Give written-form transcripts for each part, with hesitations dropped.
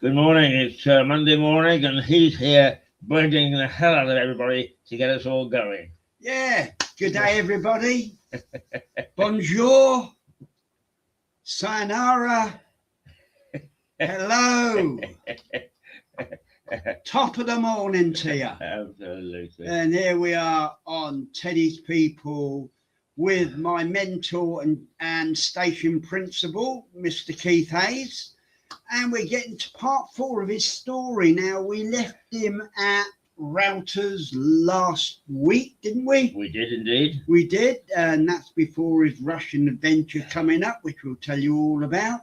Good morning. It's Monday morning, and he's here bringing the hell out of everybody to get us all going. Yeah. Good day, everybody. Bonjour. Sayonara. Hello. Top of the morning to you. Absolutely. And here we are on Teddy's People with my mentor and station principal, Mr. Keiith Hayes. And we're getting to part 4 of his story now. We left him at Routers last week, didn't we? We did indeed. We did, and that's before his Russian adventure coming up, which we'll tell you all about.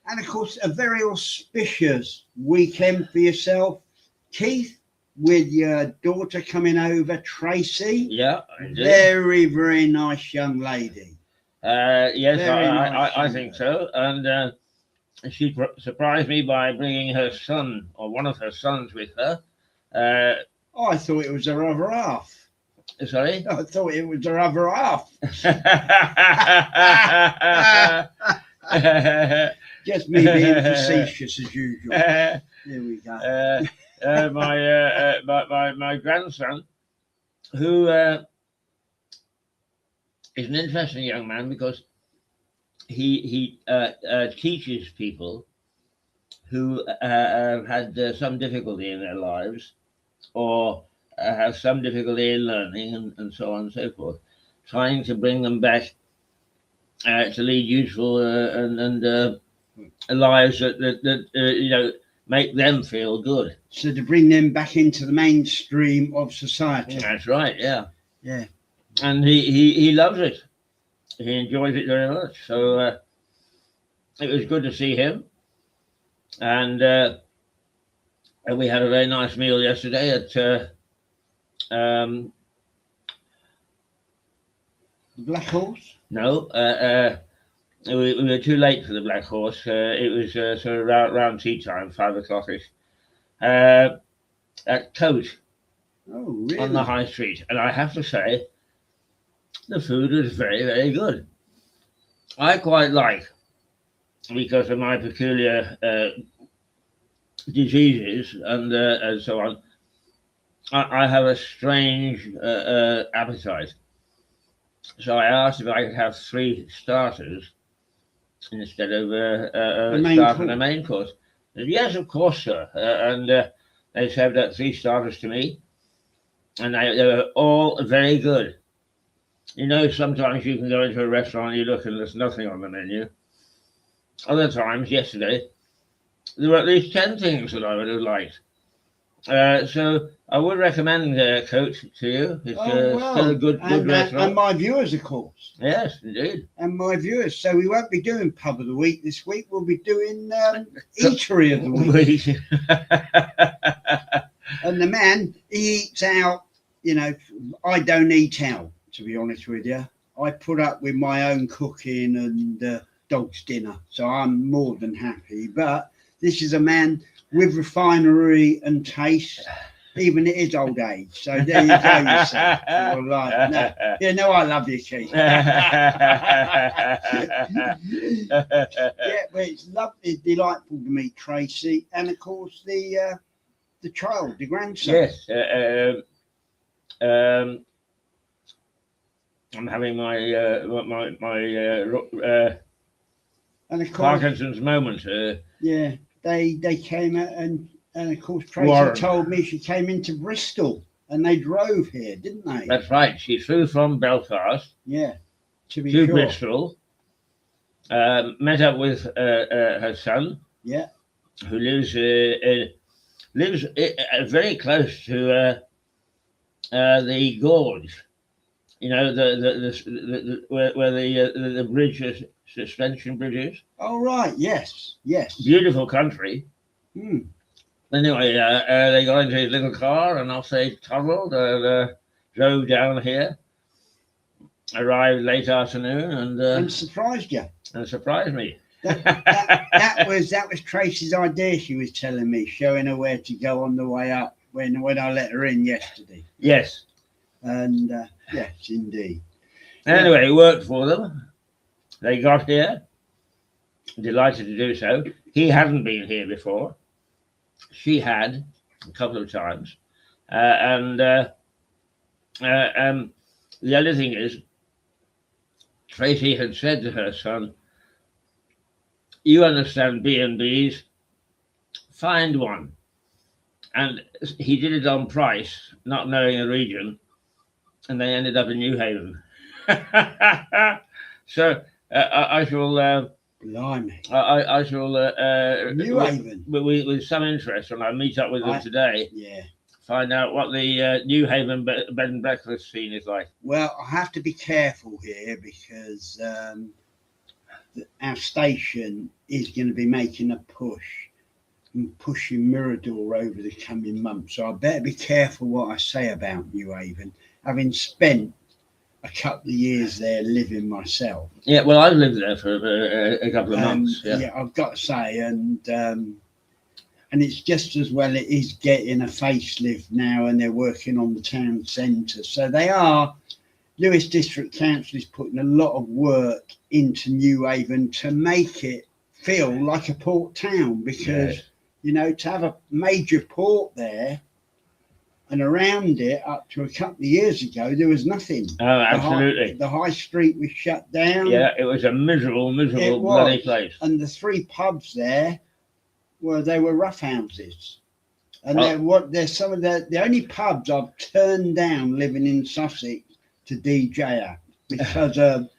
And of course, a very auspicious weekend for yourself, Keiith, with your daughter coming over, Tracy. Yeah, indeed. Very, very nice young lady. Yes, Very nice I think so. And she surprised me by bringing her son, or one of her sons, with her. I thought it was her other half. Sorry? I thought it was her other half. Just me being facetious as usual. Here we go. My grandson, who is an interesting young man because he teaches people who have had some difficulty in their lives, or have some difficulty in learning, and so on and so forth, trying to bring them back to lead useful and lives that make them feel good. So to bring them back into the mainstream of society. That's right. Yeah. Yeah. And he loves it. He enjoys it very much. So it was good to see him. And we had a very nice meal yesterday at The Black Horse? No, we were too late for the Black Horse. It was sort of around tea time, 5 o'clock-ish, at Keiith. Oh, really? On the high street. And I have to say, the food was very, very good. I quite like, because of my peculiar diseases and so on, I have a strange appetite. So I asked if I could have 3 starters instead of a main course. Said, yes, of course, sir. And they served out 3 starters to me, and they were all very good. You know, sometimes you can go into a restaurant and you look and there's nothing on the menu. Other times, yesterday, there were at least 10 things that I would have liked. So I would recommend Coach to you. It's still a good restaurant. And my viewers, of course. Yes, indeed. And my viewers. So we won't be doing Pub of the Week this week. We'll be doing Eatery of the Week. And the man, he eats out. You know, I don't eat out, to be honest with you. I put up with my own cooking and dog's dinner. So I'm more than happy. But this is a man with refinery and taste, even at his old age. So there you go, yourself. I love you, Keiith. Yeah, but it's lovely, delightful to meet Tracy, and of course the child, the grandson. Yes, I'm having my and of course, Parkinson's moment. Yeah. They came out and of course Tracy told me she came into Bristol and they drove here, didn't they? That's right. She flew from Belfast to Bristol, met up with her son, who lives very close to the gorge. You know, where the bridge is, suspension bridges. Oh, right. Yes. Beautiful country. Anyway, they got into his little car and off they toddled and drove down here. Arrived late afternoon and surprised you. And surprised me. That was Tracy's idea. She was telling me, showing her where to go on the way up when I let her in yesterday. Yes. And yes, indeed. Anyway, it worked for them. They got here. Delighted to do so. He hadn't been here before. she had a couple of times. The other thing is, Tracy had said to her son, "You understand B&Bs, find one." And he did it on price, not knowing the region, and they ended up in New Haven. So I shall... Blimey. I shall... New Haven. With some interest, when I meet up with them today, find out what the New Haven bed and breakfast scene is like. Well, I have to be careful here because our station is going to be making a push and pushing Mirador over the coming months. So I better be careful what I say about New Haven, having spent a couple of years there living myself. Yeah, well, I've lived there for a couple of months. Yeah, I've got to say, and it's just as well it is getting a facelift now, and they're working on the town centre. So they are. Lewes District Council is putting a lot of work into New Haven to make it feel like a port town, because you know, to have a major port there, and around it up to a couple of years ago there was nothing. Oh, absolutely. The high street was shut down. Yeah, it was a miserable bloody place. And the three pubs there were roughhouses. And they're some of the only pubs I've turned down living in Sussex to DJ at, because of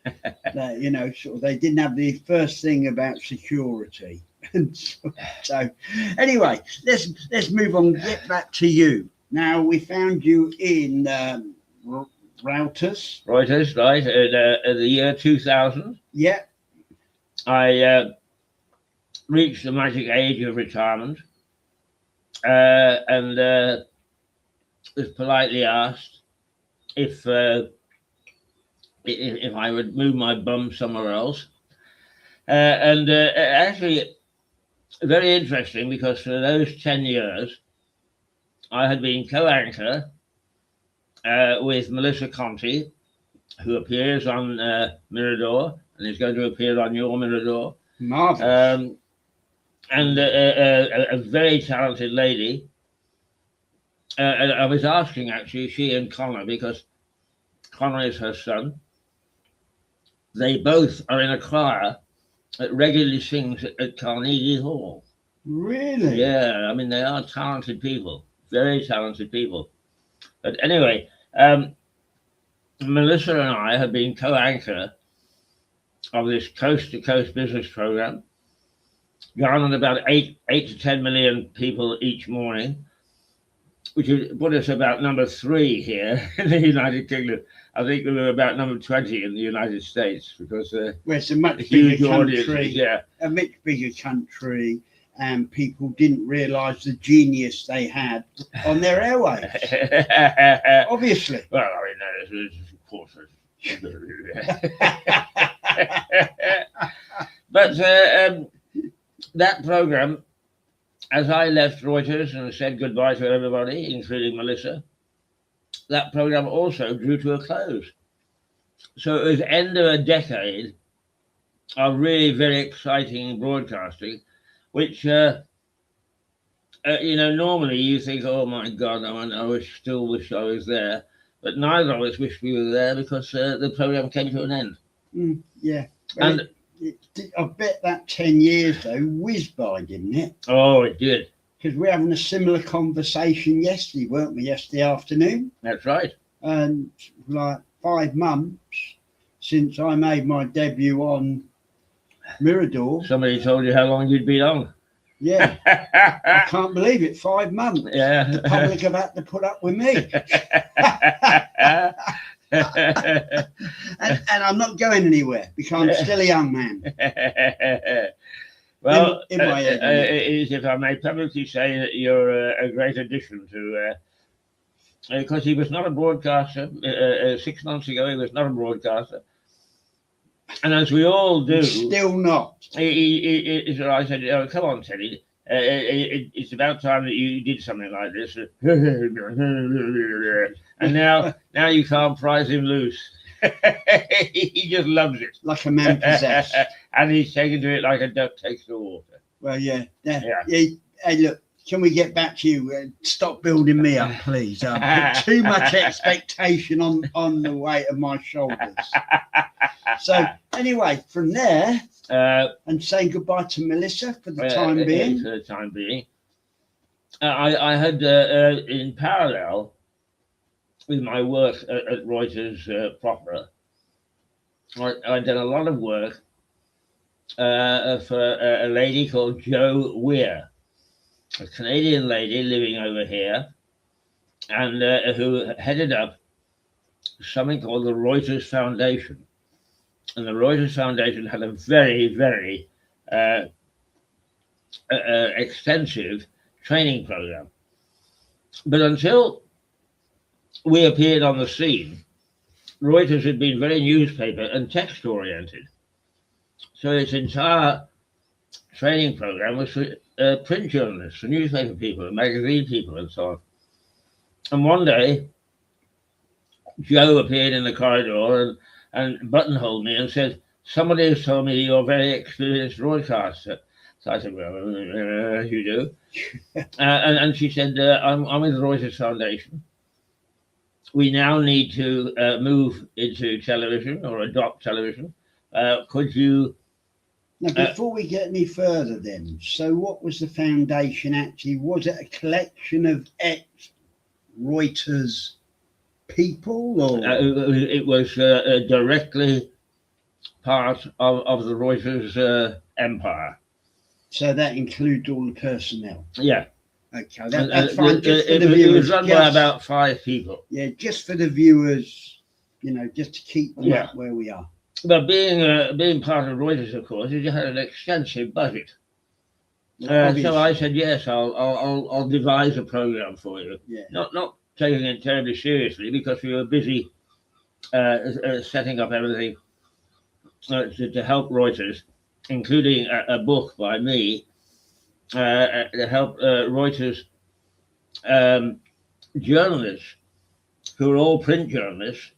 you know, sort of, they didn't have the first thing about security. And so anyway, let's move on, get back to you. Now, we found you in Reuters. Reuters, right, in the year 2000. Yeah. I reached the magic age of retirement, and was politely asked if I would move my bum somewhere else. Actually, very interesting, because for those 10 years, I had been co-anchor with Melissa Conti, who appears on Mirador and is going to appear on your Mirador. Marvelous. And a very talented lady. And I was asking, actually, she and Connor, because Connor is her son. They both are in a choir that regularly sings at Carnegie Hall. Really? Yeah, I mean, they are talented people, very talented people. But anyway, Melissa and I have been co-anchor of this coast-to-coast business program, garnered about 8 to 10 million people each morning, which would put us about number 3 here in the United Kingdom. I think we were about number 20 in the United States, because well, it's a much huge bigger country. audience, a much bigger country, and people didn't realise the genius they had on their airwaves. Obviously. Well, I mean, that is, of course. But that program, as I left Reuters and said goodbye to everybody, including Melissa, that program also drew to a close. So it was end of a decade of really very exciting broadcasting, which, you know, normally you think, oh my God, I still wish I was there. But neither of us wished we were there, because the program came to an end. Yeah. Well, and I bet that 10 years, though, whizzed by, didn't it? Oh, it did. Because we're having a similar conversation yesterday, weren't we, yesterday afternoon? That's right. And like 5 months since I made my debut on Mirador. Somebody told you how long you'd been on. Yeah. I can't believe it, 5 months. Yeah. The public have had to put up with me. and I'm not going anywhere, because I'm still a young man. Well, in my head, if I may publicly say that you're a great addition to, because he was not a broadcaster. 6 months ago, he was not a broadcaster. And as we all do, still not. I said, oh, come on, Teddy. It's about time that you did something like this. And now you can't prize him loose. He just loves it. Like a man possessed. And he's taken to it like a duck takes to water. Well, yeah. Hey, look, can we get back to you? Stop building me up, please. Put too much expectation on the weight of my shoulders. So anyway, from there, and saying goodbye to Melissa for the time being. For the time being, I had in parallel with my work at Reuters proper, I'd done a lot of work for a lady called Jo Weir, a Canadian lady living over here, and who headed up something called the Reuters Foundation. And the Reuters Foundation had a very, very extensive training program. But until we appeared on the scene, Reuters had been very newspaper and text oriented. So its entire training program was for print journalists, for newspaper people, magazine people, and so on. And one day, Joe appeared in the corridor and buttonholed me and said, "Somebody has told me you're a very experienced broadcaster." So I said, "Well, you do." And she said, I'm with the Reuters Foundation. We now need to move into television or adopt television. Could you... Now, before we get any further then, so what was the foundation actually? Was it a collection of ex-Reuters people? Or? It was directly part of the Reuters empire. So that includes all the personnel? Yeah. Okay, that's fine. It was run by about 5 people. Yeah, just for the viewers, just to keep them up where we are. But being part of Reuters, of course, you had an extensive budget. So I said, yes, I'll devise a program for you. Yeah. Not taking it terribly seriously, because we were busy setting up everything to help Reuters, including a book by me to help Reuters journalists, who are all print journalists,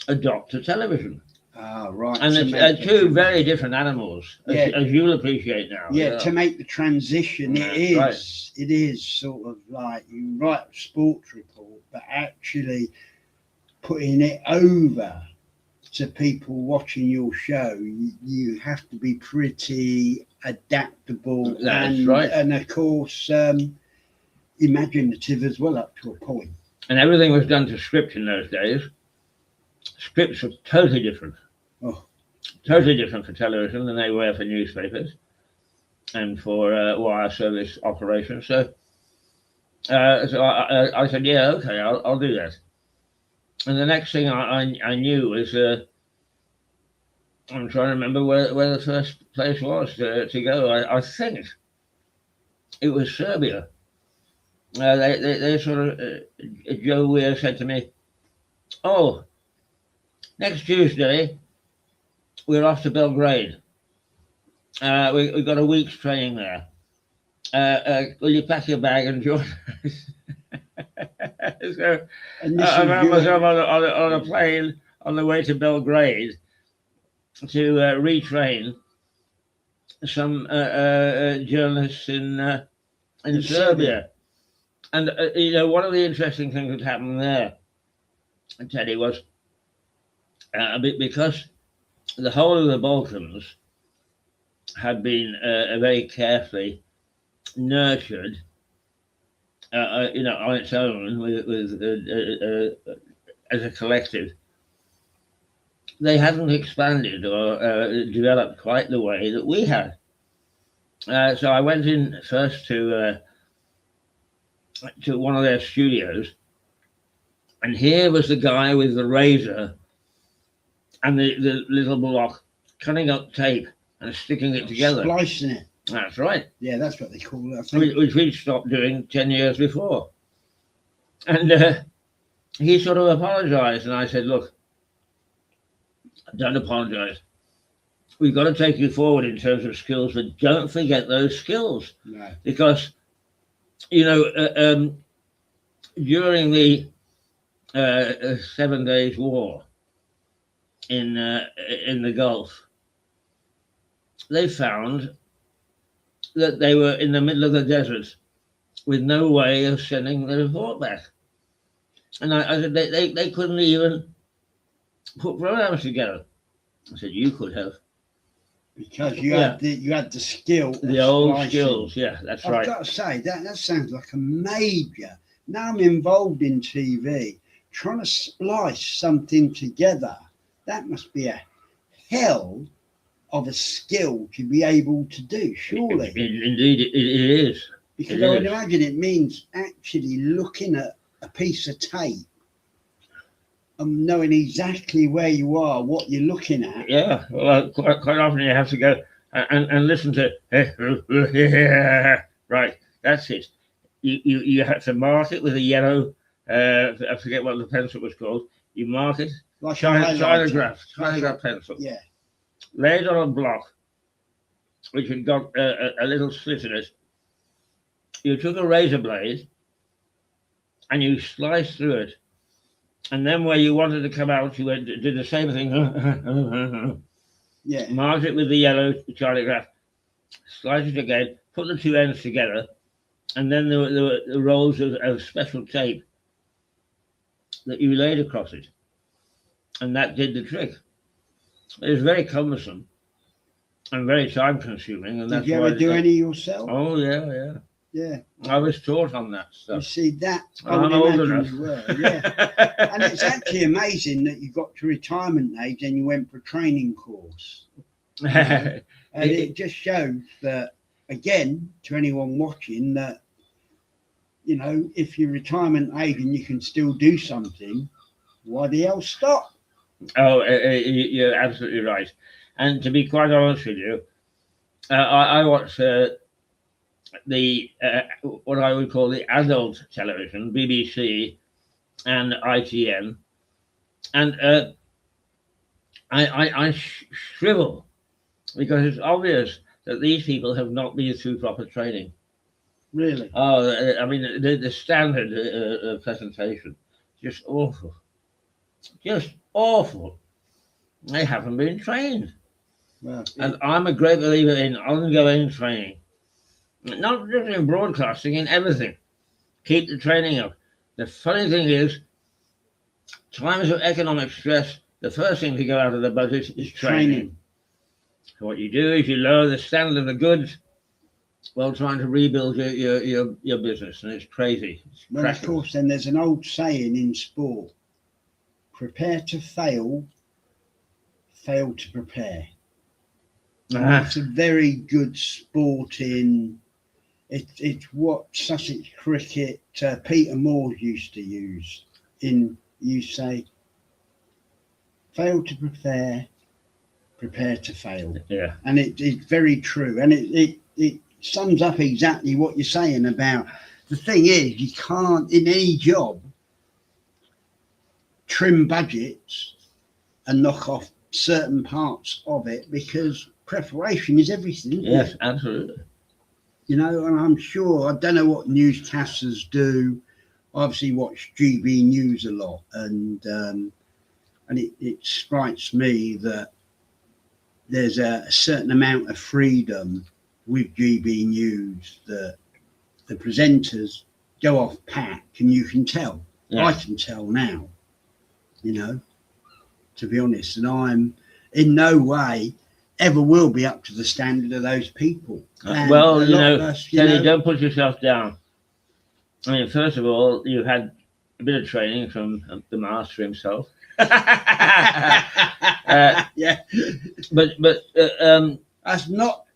adopt to television. Ah, right. And it's two very different animals, as you'll appreciate now. Yeah, to make the transition, it is sort of like you write a sports report, but actually putting it over to people watching your show, you have to be pretty adaptable. And of course, imaginative as well, up to a point. And everything was done to script in those days. Scripts are totally different. Oh. Totally different for television than they were for newspapers and for wire service operations. So I said, yeah, okay, I'll do that. And the next thing I knew was, I'm trying to remember where the first place was to go. I think it was Serbia. They sort of, Joe Weir said to me, "Oh, next Tuesday, we're off to Belgrade. We've got a week's training there. Will you pack your bag and join us?" So I found myself on a plane on the way to Belgrade to retrain some journalists in Serbia. And one of the interesting things that happened there, Teddy, was because the whole of the Balkans had been very carefully nurtured, on its own with as a collective. They hadn't expanded or developed quite the way that we had. So I went in first to one of their studios, and here was the guy with the razor and the little block, cutting up tape and sticking it together. Splicing it. That's right. Yeah, that's what they call it, I think. Which we'd stopped doing 10 years before. And he sort of apologized, and I said, "Look, don't apologize. We've got to take you forward in terms of skills, but don't forget those skills." No. Because, during the 7 Days War in the Gulf, they found that they were in the middle of the desert with no way of sending the report back. And I said, they couldn't even put programs together. I said, you could have. Because you had the skill. The old skills, yeah, that's right. I've got to say, that sounds like a major. Now I'm involved in TV, trying to splice something together. That must be a hell of a skill to be able to do, surely. Indeed, it is. Because I would imagine it means actually looking at a piece of tape and knowing exactly where you are, what you're looking at. Yeah, well, quite often you have to go and listen to, right, that's it. You have to mark it with a yellow, I forget what the pencil was called. You mark it, Like Chronograph pencil. Yeah. Lay it on a block, which had got a little slit in it. You took a razor blade and you sliced through it. And then where you wanted to come out, you did the same thing. Yeah. Marked it with the yellow Chronograph, slice it again, put the two ends together, and then there were the rolls of special tape that you laid across it. And that did the trick. It was very cumbersome and very time consuming. And Did you ever do any yourself? Oh, yeah. Yeah. I was taught on that stuff. You see, that I'm old enough. Yeah. And it's actually amazing that you got to retirement age and you went for a training course. You know? And it just shows that, again, to anyone watching, that, you know, if you're retirement age and you can still do something, why the hell stop? Oh, you're absolutely right. And to be quite honest with you, I watch the what I would call the adult television, BBC and ITN, and I shrivel because it's obvious that these people have not been through proper training. Really? Oh, I mean, the standard presentation, just awful. Just awful. They haven't been trained. Well, and I'm a great believer in ongoing training. Not just in broadcasting, in everything. Keep the training up. The funny thing is, times of economic stress, the first thing to go out of the budget is training. So what you do is you lower the standard of the goods while trying to rebuild your business, and it's crazy. It's well, of course, then there's an old saying in sport: prepare to fail, fail to prepare. It's a very good sporting. It's what Sussex cricket Peter Moore used to use. You say, fail to prepare, prepare to fail. Yeah. And it's very true. And it sums up exactly what you're saying about. The thing is, you can't, in any job, trim budgets and knock off certain parts of it, because preparation is everything. Yes, absolutely. You know, and I'm sure, I don't know what newscasters do. I obviously watch GB News a lot, and it strikes me that there's a certain amount of freedom with GB News that the presenters go off pack, and you can tell. Yeah. I can tell now, you know, to be honest, and I'm in no way ever will be up to the standard of those people. Well, you know, Teddy, don't put yourself down. I mean, first of all, you had a bit of training from the master himself. Yeah, but that's not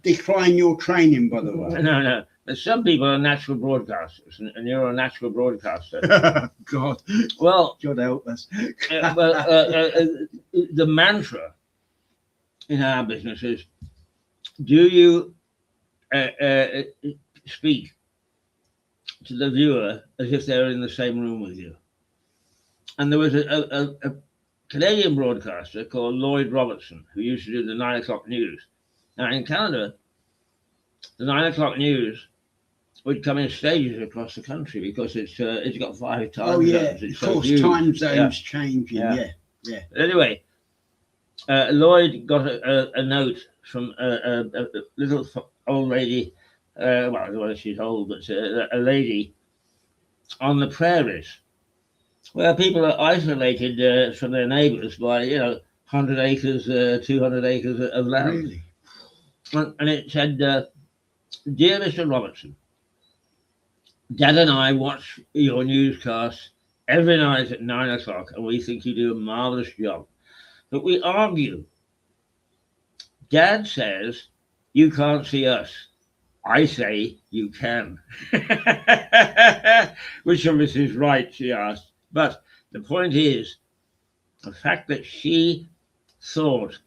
decline your training, by the way. No. But some people are natural broadcasters, and you're a natural broadcaster. God. Well, God help us. The mantra in our business is: do you speak to the viewer as if they're in the same room with you? And there was a Canadian broadcaster called Lloyd Robertson who used to do the 9 o'clock news. Now in Canada, the 9 o'clock news would come in stages across the country because it's got 5 time zones. It's of course, time zones changing. Yeah. Anyway, Lloyd got a note from a little old lady well, she's old, but a lady on the prairies where people are isolated from their neighbours by, 100 acres, 200 acres of land. Really? And it said, "Dear Mr. Robertson, Dad and I watch your newscasts every night at 9 o'clock, and we think you do a marvellous job. But we argue. Dad says you can't see us. I say you can." Which obviously is right, she asked. But the point is, the fact that she thought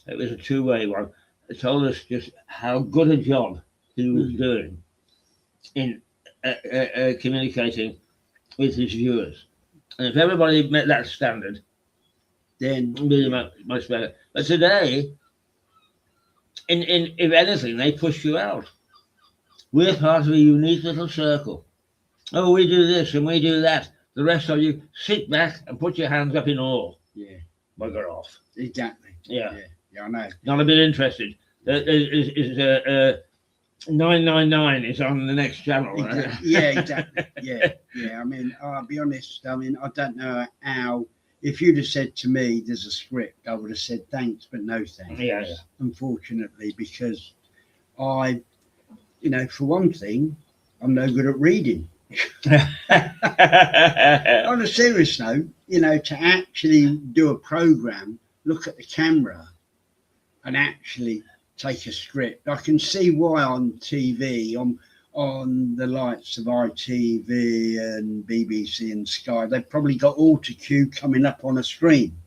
it was a two-way one, it told us just how good a job he was doing in communicating with his viewers. And if everybody met that standard, then it would be much better. But today, if anything, they push you out. We're part of a unique little circle. Oh, we do this and we do that. The rest of you sit back and put your hands up in awe. Yeah. Bugger off. Exactly. Yeah. Yeah, I know. Not a bit interested. 999 is on the next channel. Exactly. Right? Yeah, exactly. Yeah. I mean, I'll be honest. I mean, I don't know how. If you'd have said to me, "There's a script," I would have said thanks, but no thanks. Yeah. Unfortunately, because for one thing, I'm no good at reading. On a serious note, to actually do a program, look at the camera, and actually take a script. I can see why on TV, on the likes of ITV and BBC and Sky, they've probably got auto-cue coming up on a screen.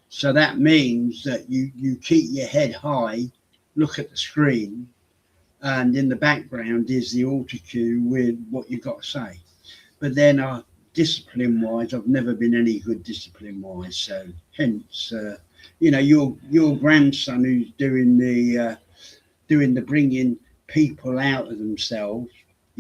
So that means that you keep your head high, look at the screen, and in the background is the auto-cue with what you've got to say. But then discipline-wise, I've never been any good discipline-wise. So hence, your grandson who's doing the bringing people out of themselves,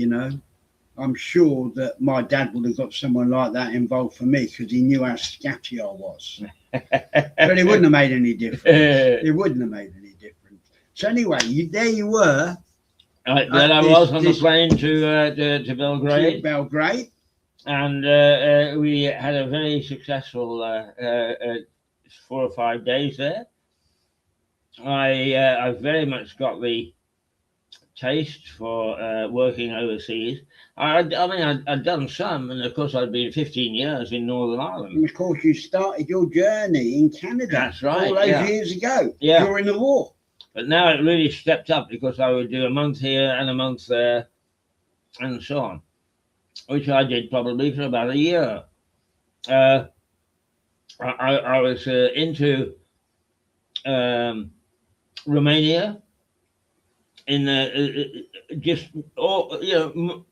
I'm sure that my dad would have got someone like that involved for me because he knew how scatty I was. But it wouldn't have made any difference. It wouldn't have made any difference. So anyway, there you were. Then I was on the plane to Belgrade. To Belgrade. And we had a very successful 4 or 5 days there. I very much got the taste for working overseas. I'd done some, and of course I'd been 15 years in Northern Ireland. And of course you started your journey in Canada. That's right. All those years ago. Yeah. During the war. But now it really stepped up because I would do a month here and a month there, and so on, which I did probably for about a year. I was into Romania in just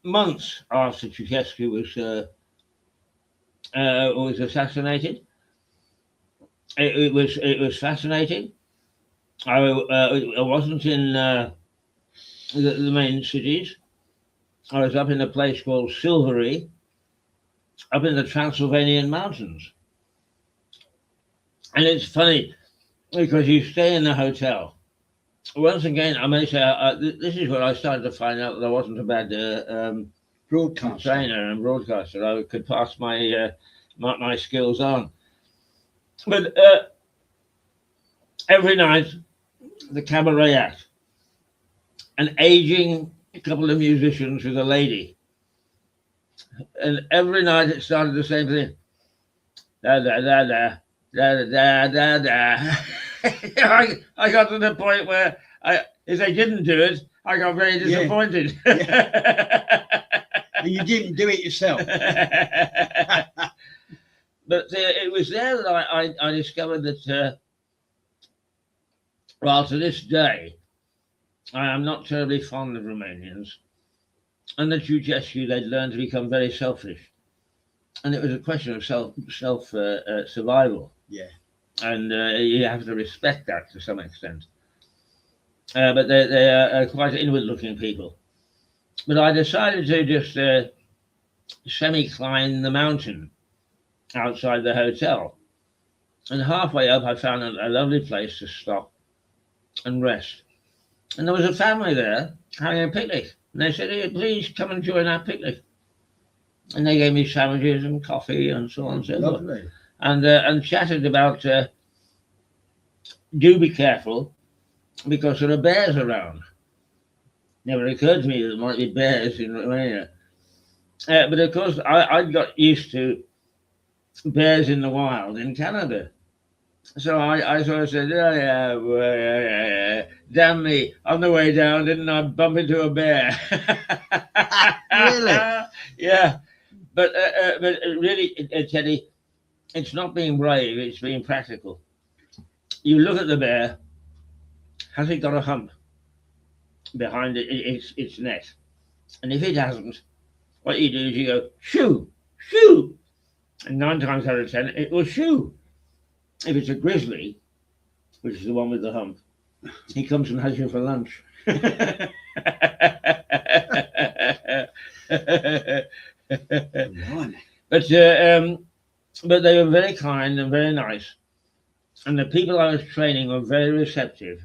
months after Ceausescu was assassinated. It was fascinating. I wasn't in the main cities. I was up in a place called Silvery, up in the Transylvanian mountains. And it's funny because you stay in the hotel. Once again, I may say, this is where I started to find out that I wasn't a bad broadcaster. Trainer and broadcaster. I could pass my skills on. But every night, the cabaret act, an aging couple of musicians with a lady. And every night it started the same thing. Da da da da da da da da. I got to the point where if they didn't do it, I got very disappointed. Yeah. And you didn't do it yourself. But it was there that I discovered that, to this day, I am not terribly fond of Romanians. And that Ceausescu, they'd learned to become very selfish. And it was a question of self survival. Yeah. And you have to respect that to some extent. But they are quite inward-looking people. But I decided to just semi-climb the mountain outside the hotel. And halfway up, I found a lovely place to stop and rest. And there was a family there having a picnic. And they said, "Hey, please come and join our picnic." And they gave me sandwiches and coffee and so on and so forth. Lovely. And chatted about, do be careful because there are bears around. Never occurred to me that there might be bears in Romania. But of course, I got used to bears in the wild in Canada. So I sort of said, "Oh, yeah, well, yeah. Damn me. On the way down, didn't I bump into a bear?" Really? Yeah. But really, Teddy, it's not being brave, it's being practical. You look at the bear, has it got a hump behind its neck? And if it hasn't, what you do is you go, shoo, shoo. And 9 times out of 10, it will shoo. If it's a grizzly, which is the one with the hump, he comes and has you for lunch. Blimey. But they were very kind and very nice. And the people I was training were very receptive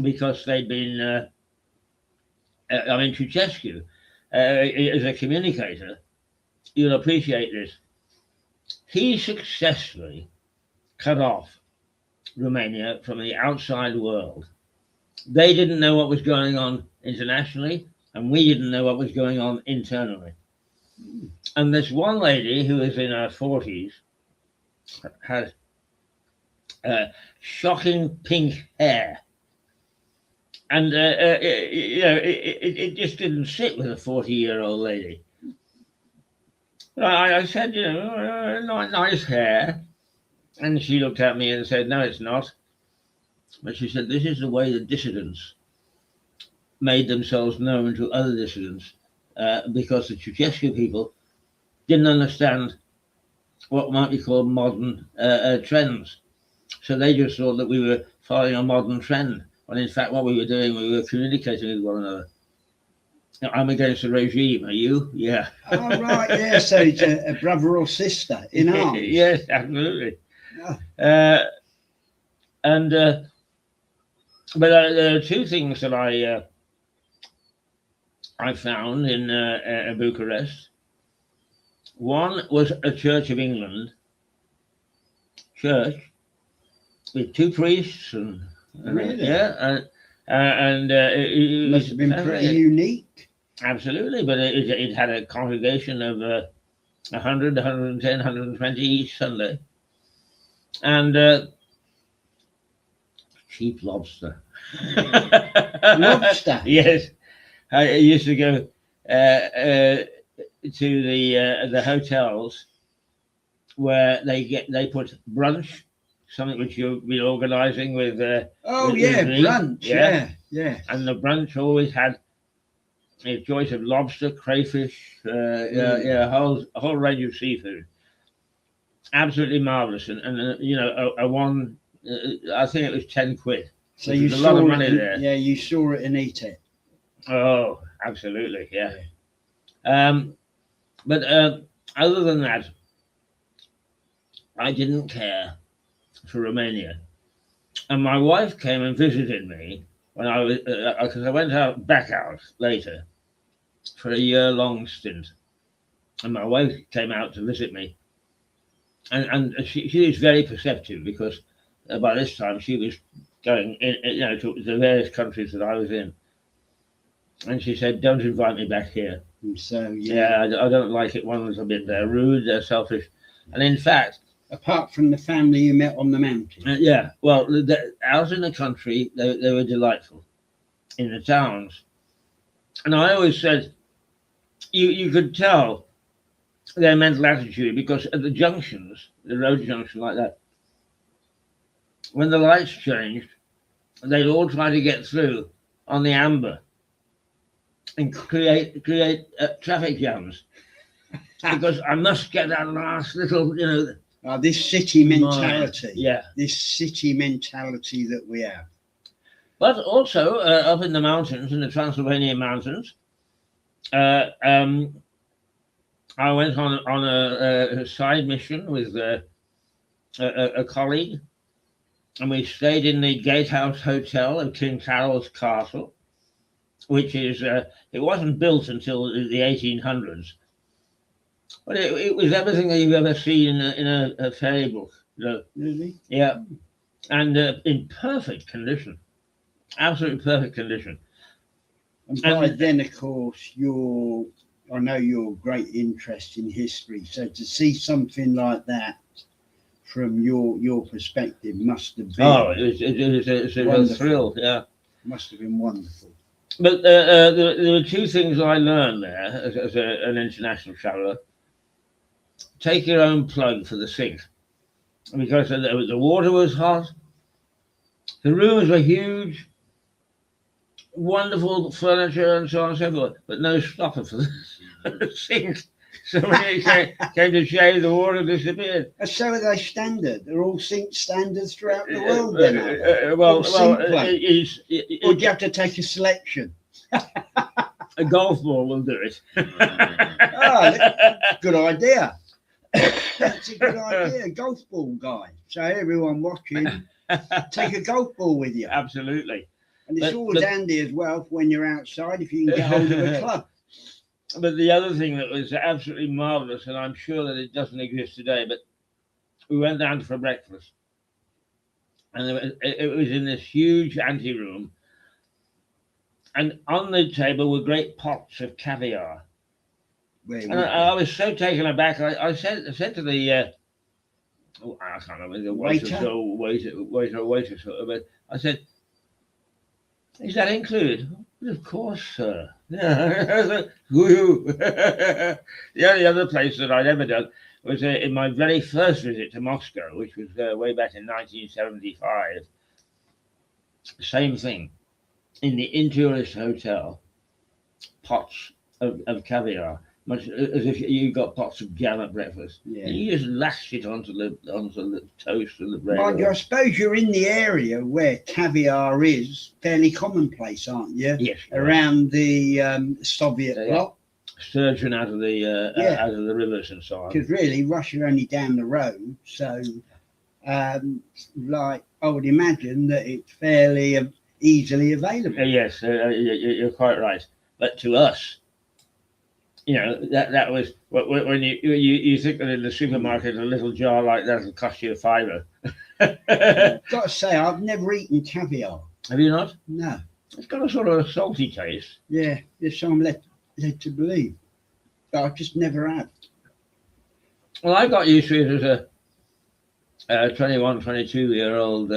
because they'd been, Ceausescu, as a communicator, you'll appreciate this. He successfully cut off Romania from the outside world. They didn't know what was going on internationally, and we didn't know what was going on internally. And this one lady who was in her 40s had shocking pink hair. And, it just didn't sit with a 40-year-old lady. I said, nice hair. And she looked at me and said, "No, it's not." But she said, "This is the way the dissidents made themselves known to other dissidents because the Ceausescu people didn't understand what might be called modern trends. So they just thought that we were following a modern trend, when in fact what we were doing, we were communicating with one another. I'm against the regime, are you?" Yeah. Oh, right, yeah, so it's a brother or sister in arms. Yes, absolutely. Oh. But there are two things that I found in Bucharest. One was a Church of England church with 2 priests and Really? Yeah, and it Must have been pretty unique. Absolutely, but it had a congregation of 100, 110, 120 each Sunday, and cheap lobster. Lobster? Yes, I used to go to the hotels where they put brunch, something which you've been organising with. Brunch. Yeah. And the brunch always had a choice of lobster, crayfish, a whole range of seafood. Absolutely marvelous, and a one. I think it was 10 quid. So you saw a lot of money there. Yeah, you saw it and eat it. Oh, absolutely, yeah. But other than that, I didn't care for Romania. And my wife came and visited me when I was, because I went back out later for a year-long stint. And my wife came out to visit me. And she was very perceptive because by this time she was going in, to the various countries that I was in. And she said, "Don't invite me back here." So, I don't like it. One was a bit rude, selfish. And in fact, apart from the family you met on the mountain. Out in the country, they were delightful. In the towns. And I always said, you could tell their mental attitude because at the junctions, the road junction like that, when the lights changed, they'd all try to get through on the amber and create traffic jams. Because I must get that last little, this city mentality. Yeah. This city mentality that we have. But also up in the mountains, in the Transylvanian mountains, I went on a side mission with a colleague, and we stayed in the Gatehouse Hotel of King Carol's Castle, which is it wasn't built until the 1800s, but it was everything that you've ever seen in a fairy book. You know? Really? Yeah, and in perfect condition, absolutely perfect condition. And by then, of course, I know you're great interest in history. So to see something like that from your perspective must have been it was a thrill. Yeah, must have been wonderful. But there were two things I learned there as an international traveller. Take your own plug for the sink, because the water was hot, the rooms were huge, wonderful furniture and so on and so forth, but no stopper for the sink. So when you came to shave, the water disappeared. So are they standard? They're all sink standards throughout the world then, are they? Well, or do you have to take a selection? A golf ball will do it. Good idea. That's a good idea. Golf ball guy. So everyone watching, take a golf ball with you. Absolutely. And it's always handy as well when you're outside if you can get hold of a club. But the other thing that was absolutely marvellous, and I'm sure that it doesn't exist today, but we went down for breakfast, and it was in this huge anteroom, and on the table were great pots of caviar. And I was so taken aback. I said to the I can't remember the waiter, but I said, "Is that included?" Of course, sir. The only other place that I'd ever done was in my very first visit to Moscow, which was way back in 1975. Same thing. In the in-tourist hotel, pots of caviar, much as if you got pots of jam at breakfast. Yeah. And you just lash it onto the toast and the bread. Mind you, I suppose you're in the area where caviar is fairly commonplace, aren't you? Yes. Around the Soviet bloc. Sturgeon out of the rivers and so on. Because really, Russia only down the road, so like I would imagine that it's fairly easily available. Yes, you're quite right. But to us, you know, that was when you think that in the supermarket a little jar like that will cost you $5. I've got to say, I've never eaten caviar. Have you not? No. It's got a sort of a salty taste. Yeah, yes, I'm led to believe, but I've just never had. Well, I got used to it as a 21, 22-year-old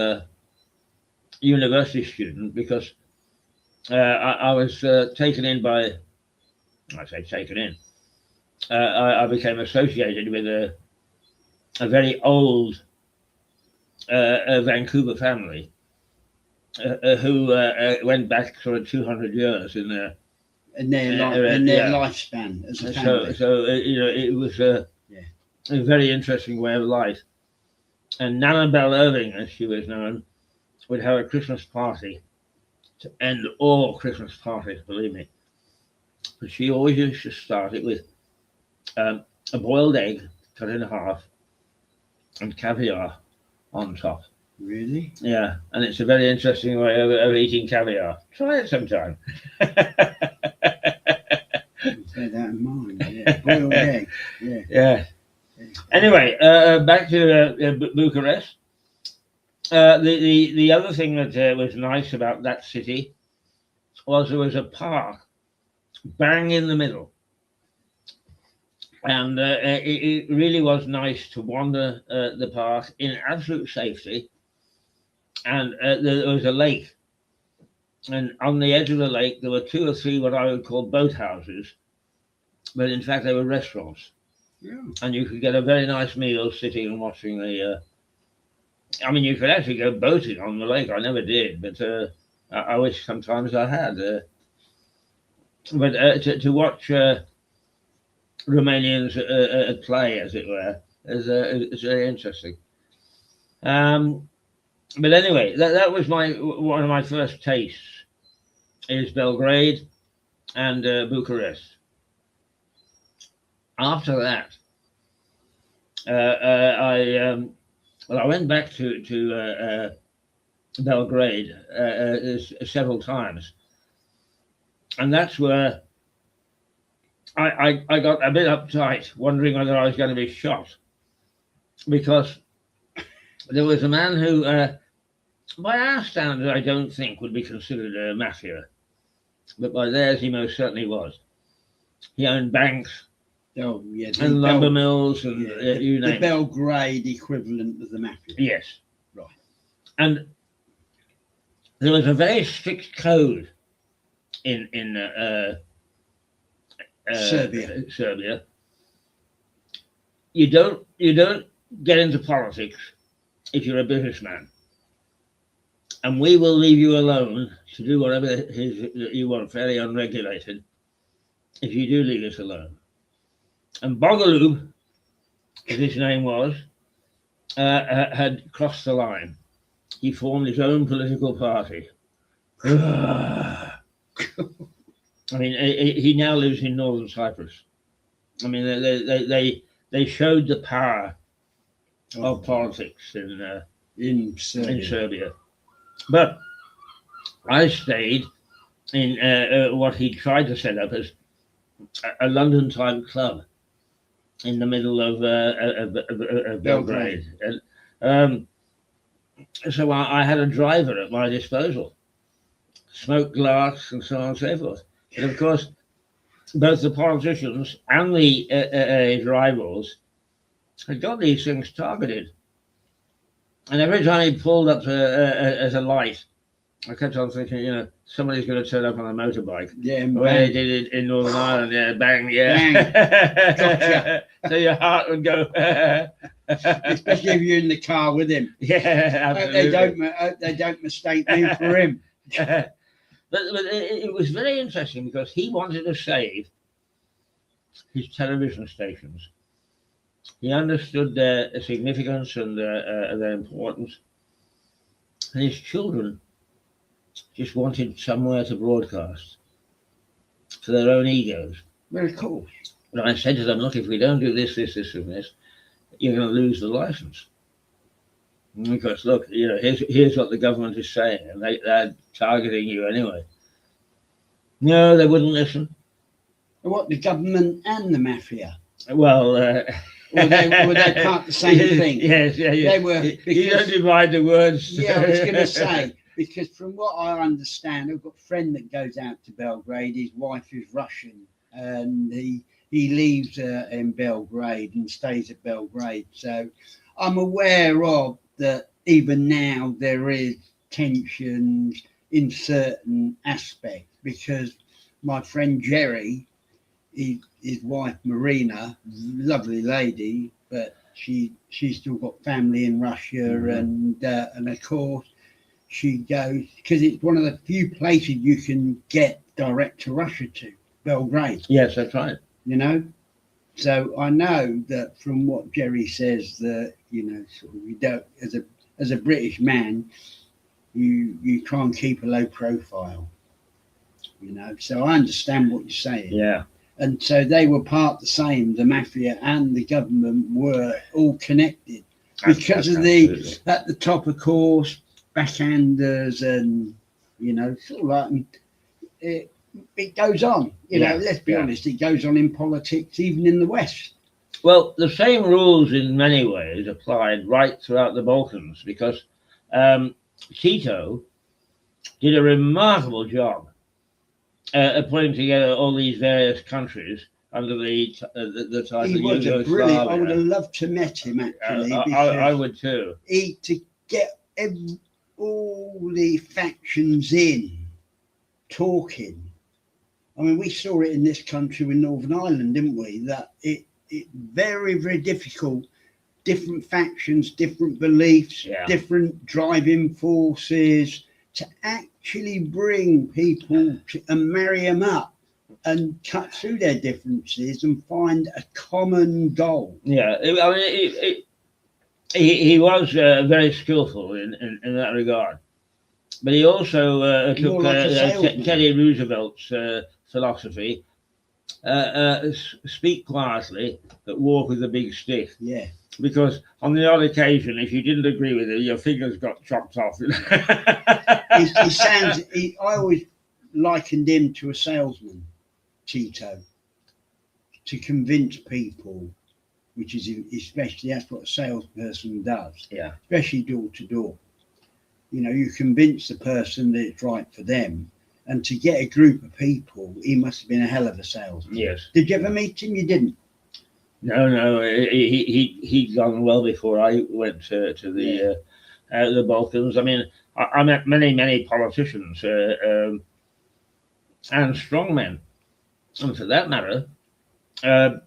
university student because I was taken in by. I say taken in. I became associated with a very old Vancouver family who went back sort of 200 years in their lifespan as a family. So you know, it was a very interesting way of life. And Nana Bell Irving, as she was known, would have a Christmas party to end all Christmas parties, believe me. But she always used to start it with a boiled egg cut in half and caviar on top. Really? Yeah, and it's a very interesting way of eating caviar. Try it sometime. Bear that in mind. Yeah, boiled egg. Yeah. Anyway, back to Bucharest. The other thing that was nice about that city was there was a park bang in the middle, and it really was nice to wander the park in absolute safety. And there was a lake, and on the edge of the lake there were 2 or 3 what I would call boathouses, but in fact they were restaurants. Yeah. And you could get a very nice meal sitting and watching the. I mean, you could actually go boating on the lake. I never did, but I wish sometimes I had. But to watch Romanians at play, as it were, is very interesting. But anyway, that was one of my first tastes is Belgrade and Bucharest. After that, I went back to Belgrade several times, And that's where I got a bit uptight, wondering whether I was going to be shot, because there was a man who, by our standards, I don't think would be considered a mafia, but by theirs, he most certainly was. He owned banks. Oh, yeah. And lumber mills and you name the Belgrade equivalent of the mafia. Yes. Right. And there was a very strict code in Serbia. You don't get into politics if you're a businessman, and we will leave you alone to do whatever you want, fairly unregulated, if you do leave us alone. And Bogaloo, as his name was, had crossed the line. He formed his own political party. I mean, he now lives in northern Cyprus. I mean, they showed the power of politics in Serbia. But I stayed in what he tried to set up as a London-type club in the middle of Belgrade. And, so I had a driver at my disposal, smoked glass and so on and so forth. And of course, both the politicians and the rivals had got these things targeted. And every time he pulled up as a light, I kept on thinking, somebody's going to turn up on a motorbike. Yeah, the way they did it in Northern Ireland, bang, Bang. Gotcha. So your heart would go. Especially if you're in the car with him. Yeah, absolutely. They don't mistake me for him. But it was very interesting because he wanted to save his television stations. He understood their significance and their importance. And his children just wanted somewhere to broadcast for their own egos. Very cool. And I said to them, look, if we don't do this, and this, you're going to lose the license. Because, look, here's what the government is saying, and they're targeting you anyway. No, they wouldn't listen. What, the government and the mafia? Well, were they part of the same thing? Yes. They were. You don't divide the words. Yeah, I was going to say, because from what I understand, I've got a friend that goes out to Belgrade. His wife is Russian, and he leaves in Belgrade and stays at Belgrade. So I'm aware of that. Even now, there is tensions in certain aspects, because my friend Jerry, his wife Marina, lovely lady, but she's still got family in Russia, and of course she goes, because it's one of the few places you can get direct to Russia to, Belgrade. Yes, that's right. So I know that from what Jerry says, that sort of, you don't, as a British man, you try and keep a low profile. So I understand what you're saying. Yeah. And so they were part the same. The mafia and the government were all connected because of at the top, of course, backhanders and sort of like it goes on. Let's be honest, it goes on in politics, even in the West. Well, the same rules in many ways applied right throughout the Balkans, because Tito did a remarkable job putting together all these various countries under the title. He was a brilliant. I would have loved to met him, actually. I would too. To get all the factions in talking. I mean, we saw it in this country with Northern Ireland, didn't we? That it very, very difficult. Different factions, different beliefs, different driving forces to actually bring people and marry them up and cut through their differences and find a common goal. Yeah, I mean, he was very skillful in that regard, but he also took Teddy Roosevelt's philosophy: speak quietly, but walk with a big stick. Yeah. Because on the odd occasion, if you didn't agree with it, your fingers got chopped off. He sounds. I always likened him to a salesman, Tito, to convince people, which is especially that's what a salesperson does. Yeah. Especially door to door. You know, you convince the person that it's right for them, and to get a group of people, he must have been a hell of a salesman. Yes. Did you ever meet him? You didn't. No. He'd gone well before I went to the Balkans. I mean, I met many politicians and strongmen, and for that matter, I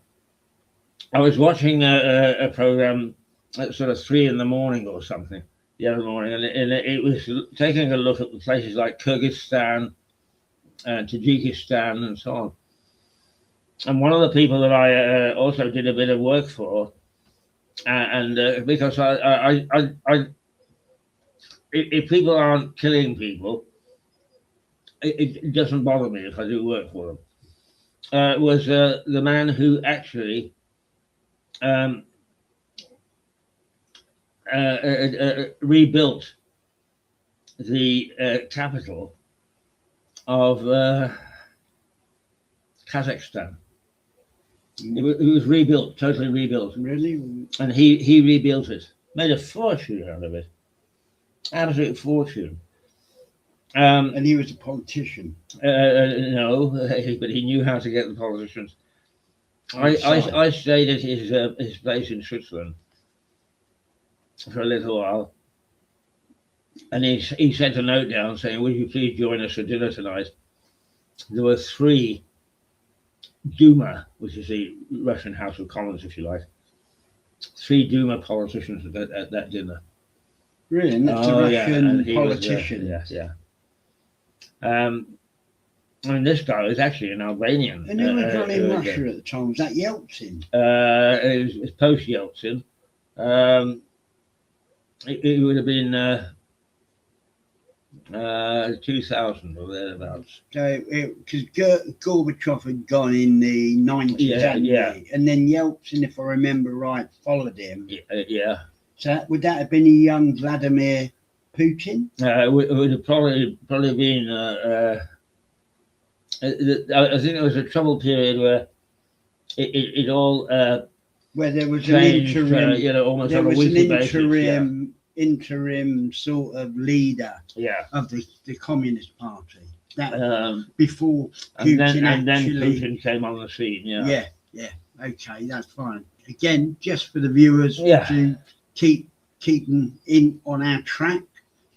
was watching a program at sort of 3 a.m. or something the other morning, and it was taking a look at places like Kyrgyzstan, Tajikistan, and so on. And one of the people that I also did a bit of work for, and because I if people aren't killing people, it doesn't bother me if I do work for them. Was the man who actually rebuilt the capital of Kazakhstan. It was rebuilt, totally rebuilt. Really? And he rebuilt it, made a fortune out of it, absolute fortune. And he was a politician. No, but he knew how to get the politicians. I stayed at his place in Switzerland for a little while, and he sent a note down saying, "Would you please join us for dinner tonight?" There were 3 Duma, which is the Russian House of Commons, if you like, 3 Duma politicians at that dinner. Really? And that's a Russian politician. Yeah. I mean, this guy was actually an Albanian. And who was running Russia at the time? Was that Yeltsin? It was post Yeltsin. It would have been 2000 or thereabouts. So, because Gorbachev had gone in the 90s, and then Yeltsin, if I remember right, followed him. Yeah. So would that have been a young Vladimir Putin? It would have probably been. I think it was a troubled period where it all where there was changed, an interim, almost on a weekly basis. Interim sort of leader of the Communist Party. That before Putin and then Putin came on the scene. Yeah. Okay, that's fine. Again, just for the viewers to keep them in on our track,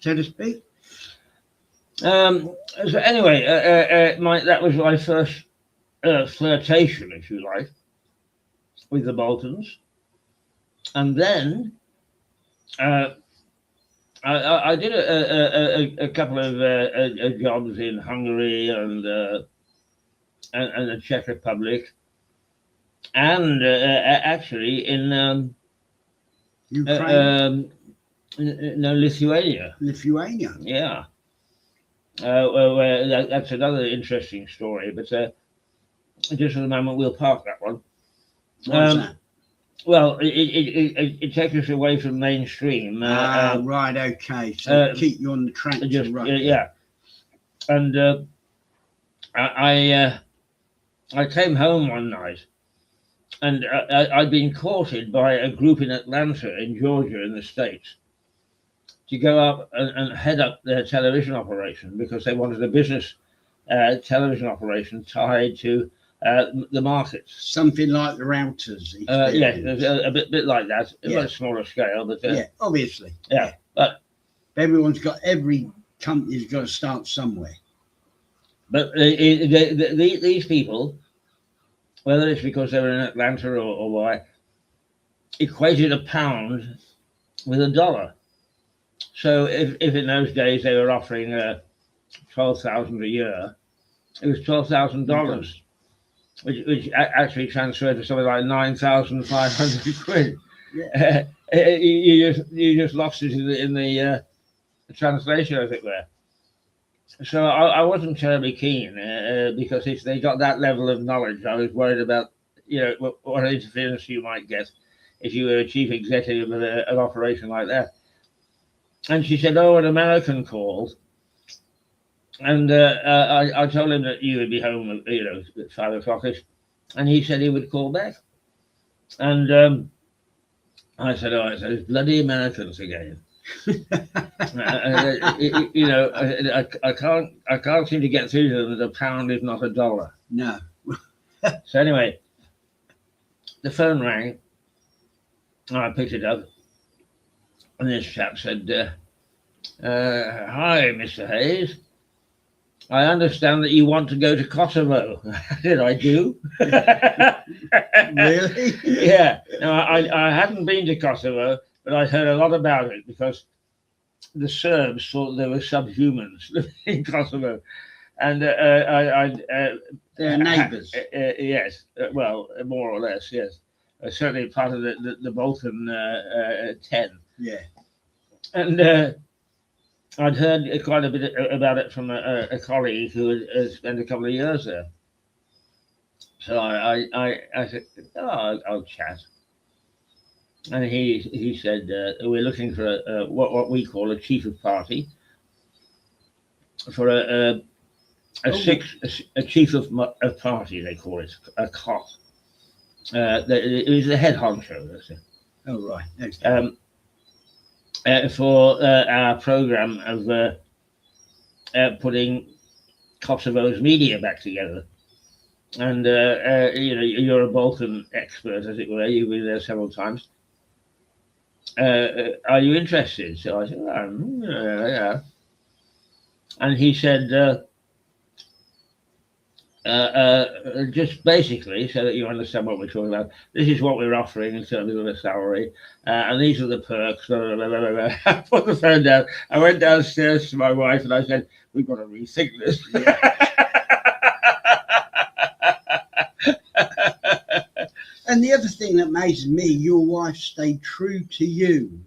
so to speak. So anyway, that was my first flirtation, if you like, with the Balkans, and then I did a couple of jobs in Hungary and the Czech Republic, and actually in Ukraine, Lithuania. Lithuania, yeah. Well, that's another interesting story, but just for the moment, we'll park that one. What's that? Well, it takes us away from mainstream. Right, okay. So keep you on the track. Yeah. And I came home one night, and I'd been courted by a group in Atlanta, in Georgia, in the States, to go up and head up their television operation because they wanted a business television operation tied to the markets. Something like the routers. A bit like that, a much smaller scale, but obviously. Yeah, but every company's got to start somewhere. But these people, whether it's because they were in Atlanta or why, equated a pound with a dollar. So if in those days they were offering $12,000 a year, it was $12,000, which actually transferred to something like 9,500 quid. Yeah. You just lost it in the translation, as it were. So I wasn't terribly keen because if they got that level of knowledge, I was worried about what interference you might get if you were a chief executive of an operation like that. And she said, "Oh, an American called And I told him that you would be home, at 5 o'clock, and he said he would call back. And I said, "Oh, it's those bloody Americans again." I can't seem to get through to them that a pound is not a dollar. No. So anyway, the phone rang, and I picked it up, and this chap said, "Hi, Mr. Hayes. I understand that you want to go to Kosovo." I said, "I do." Really? Yeah. No, I hadn't been to Kosovo, but I heard a lot about it because the Serbs thought there were subhumans living in Kosovo, and They're neighbours. Yes, well, more or less, yes. Certainly part of the Balkan 10. Yeah. And I'd heard quite a bit about it from a colleague who had spent a couple of years there. So I said, "Oh, I'll chat." And he said, "We're looking for what we call a chief of party, for a chief of party, they call it, a COP. It was the head honcho, that's it. Oh, right. Okay. For our program of putting Kosovo's media back together. And you're a Balkan expert, as it were. You've been there several times. Are you interested?" So I said, "Yeah." And he said, "Just basically, so that you understand what we're talking about, this is what we're offering in terms of a salary, and these are the perks." Blah, blah, blah, blah, blah. I put the phone down. I went downstairs to my wife and I said, "We've got to rethink this." Yeah. And the other thing that amazes me, your wife stayed true to you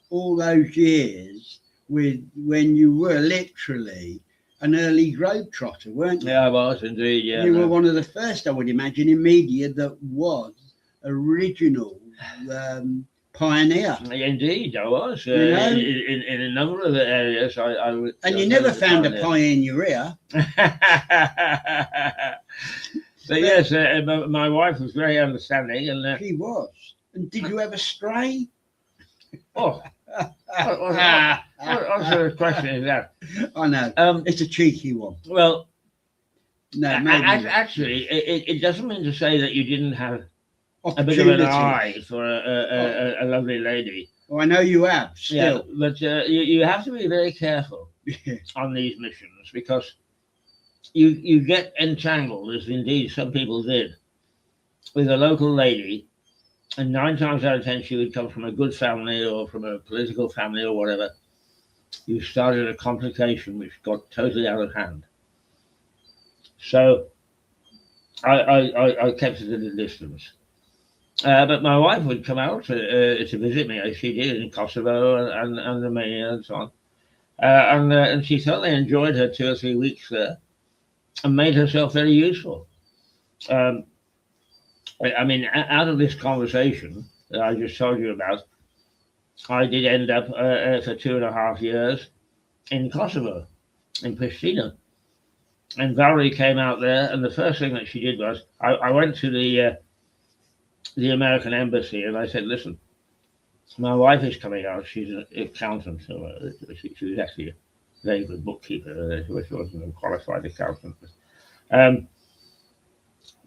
all those years when you were literally an early globetrotter, weren't you? Yeah, I was indeed, yeah. You were one of the first, I would imagine, in media that was original pioneer. Indeed, I was. You know? In a number of areas, I was. And you never found a pie in your ear. But yes, my wife was very understanding, and she was. And did you ever stray? Oh, what sort of question is that? I know. It's a cheeky one. Well, no, actually, it doesn't mean to say that you didn't have a bit of an eye for a lovely lady. Oh, I know you have still. Yeah, but you have to be very careful on these missions, because you get entangled, as indeed some people did, with a local lady, and 9 times out of 10 she would come from a good family or from a political family or whatever. You started a complication which got totally out of hand. So I kept it at a distance. But my wife would come out to visit me, as she did in Kosovo and Romania and so on. And she certainly enjoyed her 2 or 3 weeks there and made herself very useful. I mean, out of this conversation that I just told you about, I did end up for 2.5 years in Kosovo, in Pristina. And Valerie came out there, and the first thing that she did was, I went to the American embassy, and I said, "Listen, my wife is coming out. She's an accountant. So she was actually a very good bookkeeper. She wasn't a qualified accountant.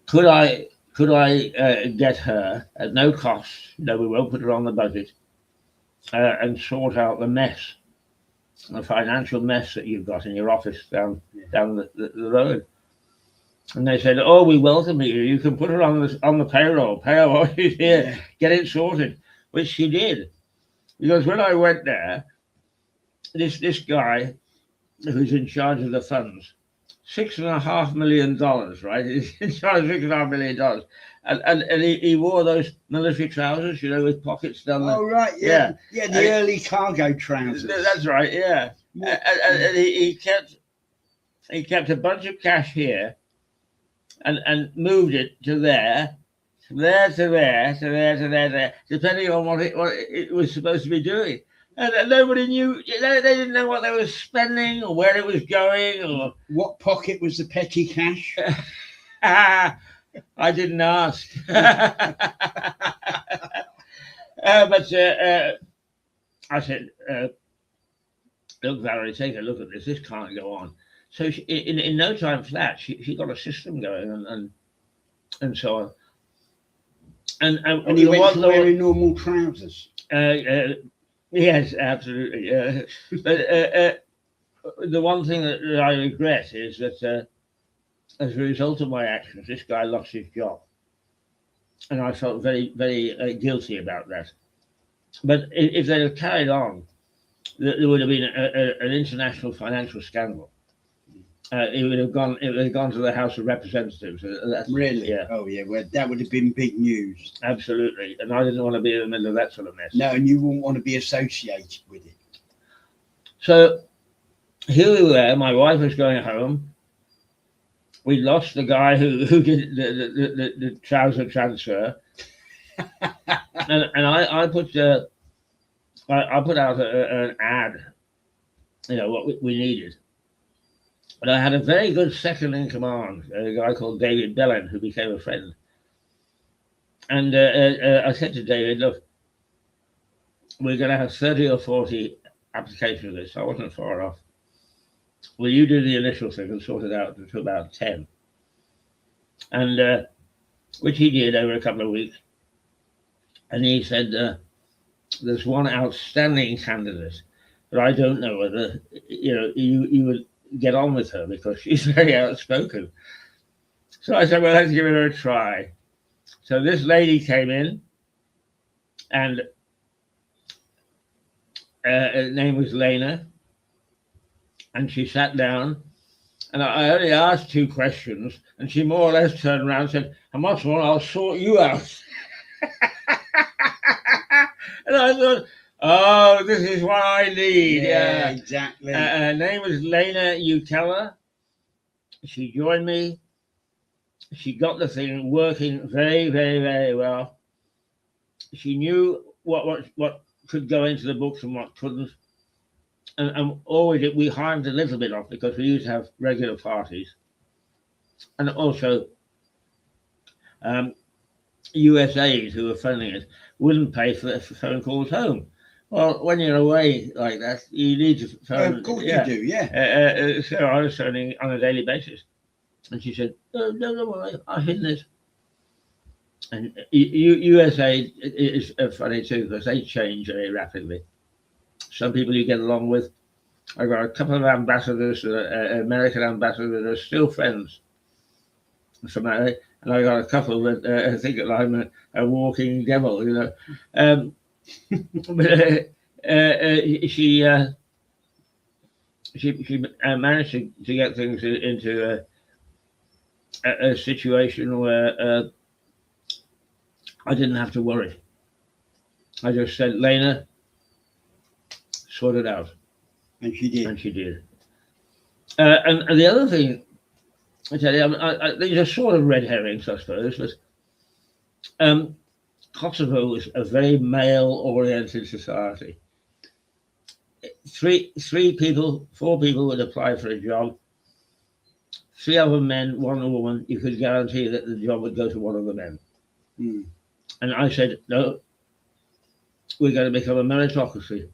Could I get her at no cost? No, we won't put her on the budget, and sort out the mess, the financial mess that you've got in your office down the road." And they said, "Oh, we welcome you. You can put her on the payroll. Pay her while she's here. Get it sorted," which she did. Because when I went there, this guy who's in charge of the funds, $6.5 million, right? He's in charge of $6.5 million, and he wore those military trousers, with pockets down there. Oh, right, yeah, the early cargo trousers. That's right, yeah. And he kept a bunch of cash here, and moved it to there, depending on what it was supposed to be doing. And nobody knew. They didn't know what they were spending or where it was going or What pocket was the petty cash? I didn't ask. But I said, look, Valerie, take a look at this. This can't go on. So she, in no time flat, she got a system going and so on. And he went to wearing normal trousers. Yes, absolutely. But the one thing that I regret is that as a result of my actions, this guy lost his job. And I felt very, very guilty about that. But if they had carried on, there would have been an international financial scandal. It would have gone to the House of Representatives. Really? Yeah. Oh, yeah. Well, that would have been big news. Absolutely. And I didn't want to be in the middle of that sort of mess. No, and you wouldn't want to be associated with it. So here we were. My wife was going home. We lost the guy who did the trouser transfer, and I put out an ad, what we needed. But I had a very good second in command, a guy called David Bellin, who became a friend. And I said to David, look, we're going to have 30 or 40 applications of this. I wasn't far off. Will you do the initial thing and sort it out to about 10? And which he did over a couple of weeks. And he said, there's one outstanding candidate, but I don't know whether, you would get on with her because she's very outspoken. So I said, well, let's give her a try. So this lady came in, and her name was Lena, and she sat down, and I only asked 2 questions, and she more or less turned around and said, and what's more, I'll sort you out. And I thought, oh, this is what I need. Yeah, exactly. Her name was Lena Ukella. She joined me. She got the thing working very, very, very well. She knew what could go into the books and what couldn't. And always we harmed a little bit off because we used to have regular parties. And also, USAs who were phoning us wouldn't pay for phone calls home. Well, when you're away like that, you need to phone. Of course you do, yeah. So I was phoning on a daily basis. And she said, no, don't worry, I've hidden it. And USA is funny too, because they change very rapidly. Some people you get along with. I've got a couple of ambassadors, American ambassadors, that are still friends from that. And I got a couple that think that I'm a walking devil, But she managed to get things into a situation where I didn't have to worry. I just said, Lena, sort it out. And she did. And she did. And the other thing, I tell you, these are sort of red herrings, I suppose, but Kosovo is a very male-oriented society. 4 people would apply for a job. 3 of them men, 1 woman. You could guarantee that the job would go to one of the men. Mm. And I said, no, we're going to become a meritocracy.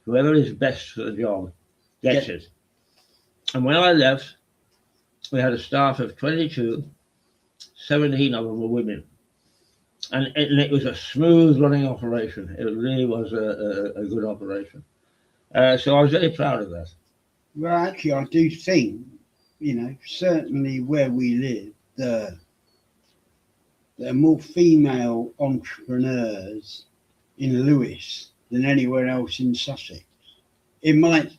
Whoever is best for the job gets it. And when I left, we had a staff of 22, 17 of them were women. And it was a smooth running operation. It really was a good operation. So I was very proud of that. Well, actually, I do think, certainly where we live, there are more female entrepreneurs in Lewes than anywhere else in Sussex. In my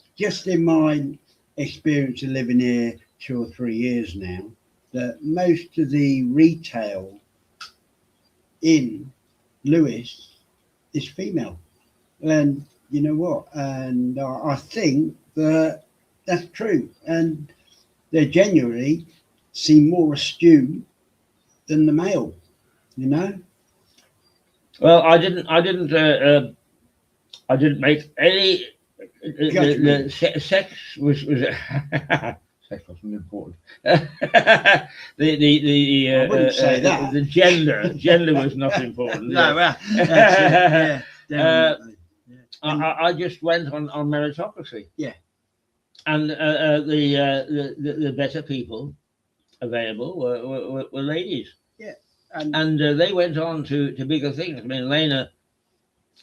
experience of living here 2 or 3 years now, that most of the retail in Lewes is female. And you know what? And I think that's true. And they genuinely seem more astute than the male, Well, I didn't I didn't make any. Sex was sex wasn't important. I wouldn't say that. The gender was not important. No, well, that's it. Yeah, definitely. I just went on meritocracy. Yeah. And the better people available were ladies. Yeah. And they went on to bigger things. I mean, Lena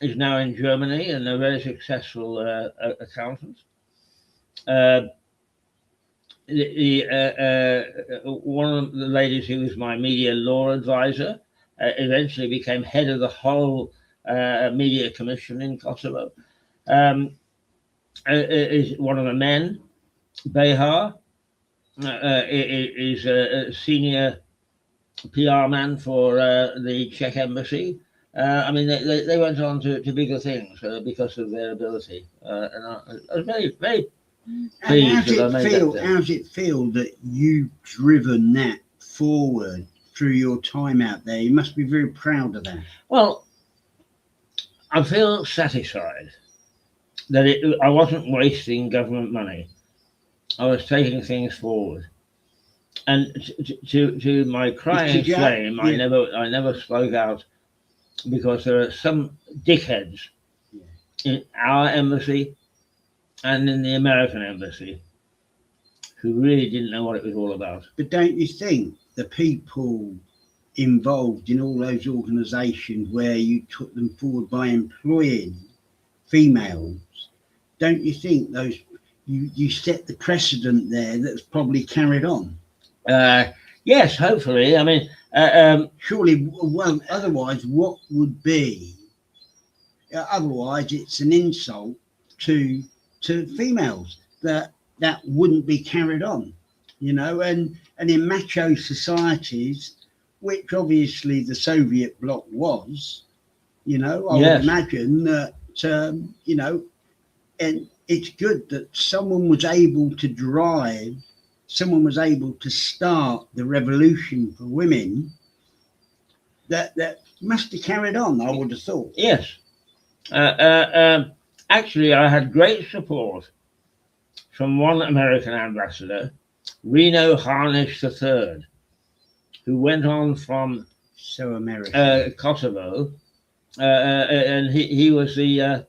is now in Germany and a very successful accountant. One of the ladies who was my media law advisor eventually became head of the whole media commission in Kosovo. Is one of the men, Behar, is a senior PR man for the Czech embassy. I mean, they went on to bigger things because of their ability. And I was very, very pleased that I made that. How does it feel that you've driven that forward through your time out there? You must be very proud of that. Well, I feel satisfied that I wasn't wasting government money. I was taking things forward. And to my crying shame, I never spoke out, because there are some dickheads in our embassy and in the American embassy who really didn't know what it was all about. But don't you think the people involved in all those organisations where you took them forward by employing females, don't you think those you set the precedent there that's probably carried on? Yes, hopefully. I mean, surely, well, otherwise, what would be? Otherwise, it's an insult to females that wouldn't be carried on, you know. And in macho societies, which obviously the Soviet bloc was, you know, I would imagine that you know, and it's good that someone was able to start the revolution for women that must have carried on, I would have thought. Yes. Actually, I had great support from one American ambassador, Reno Harnish III, who went on from Kosovo, and he was the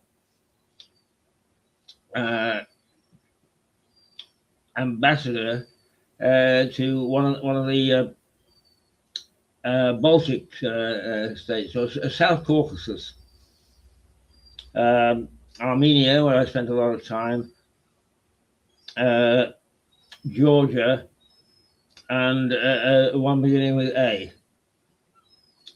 ambassador to one of the Baltic states, or South Caucasus, Armenia, where I spent a lot of time, Georgia, and one beginning with A.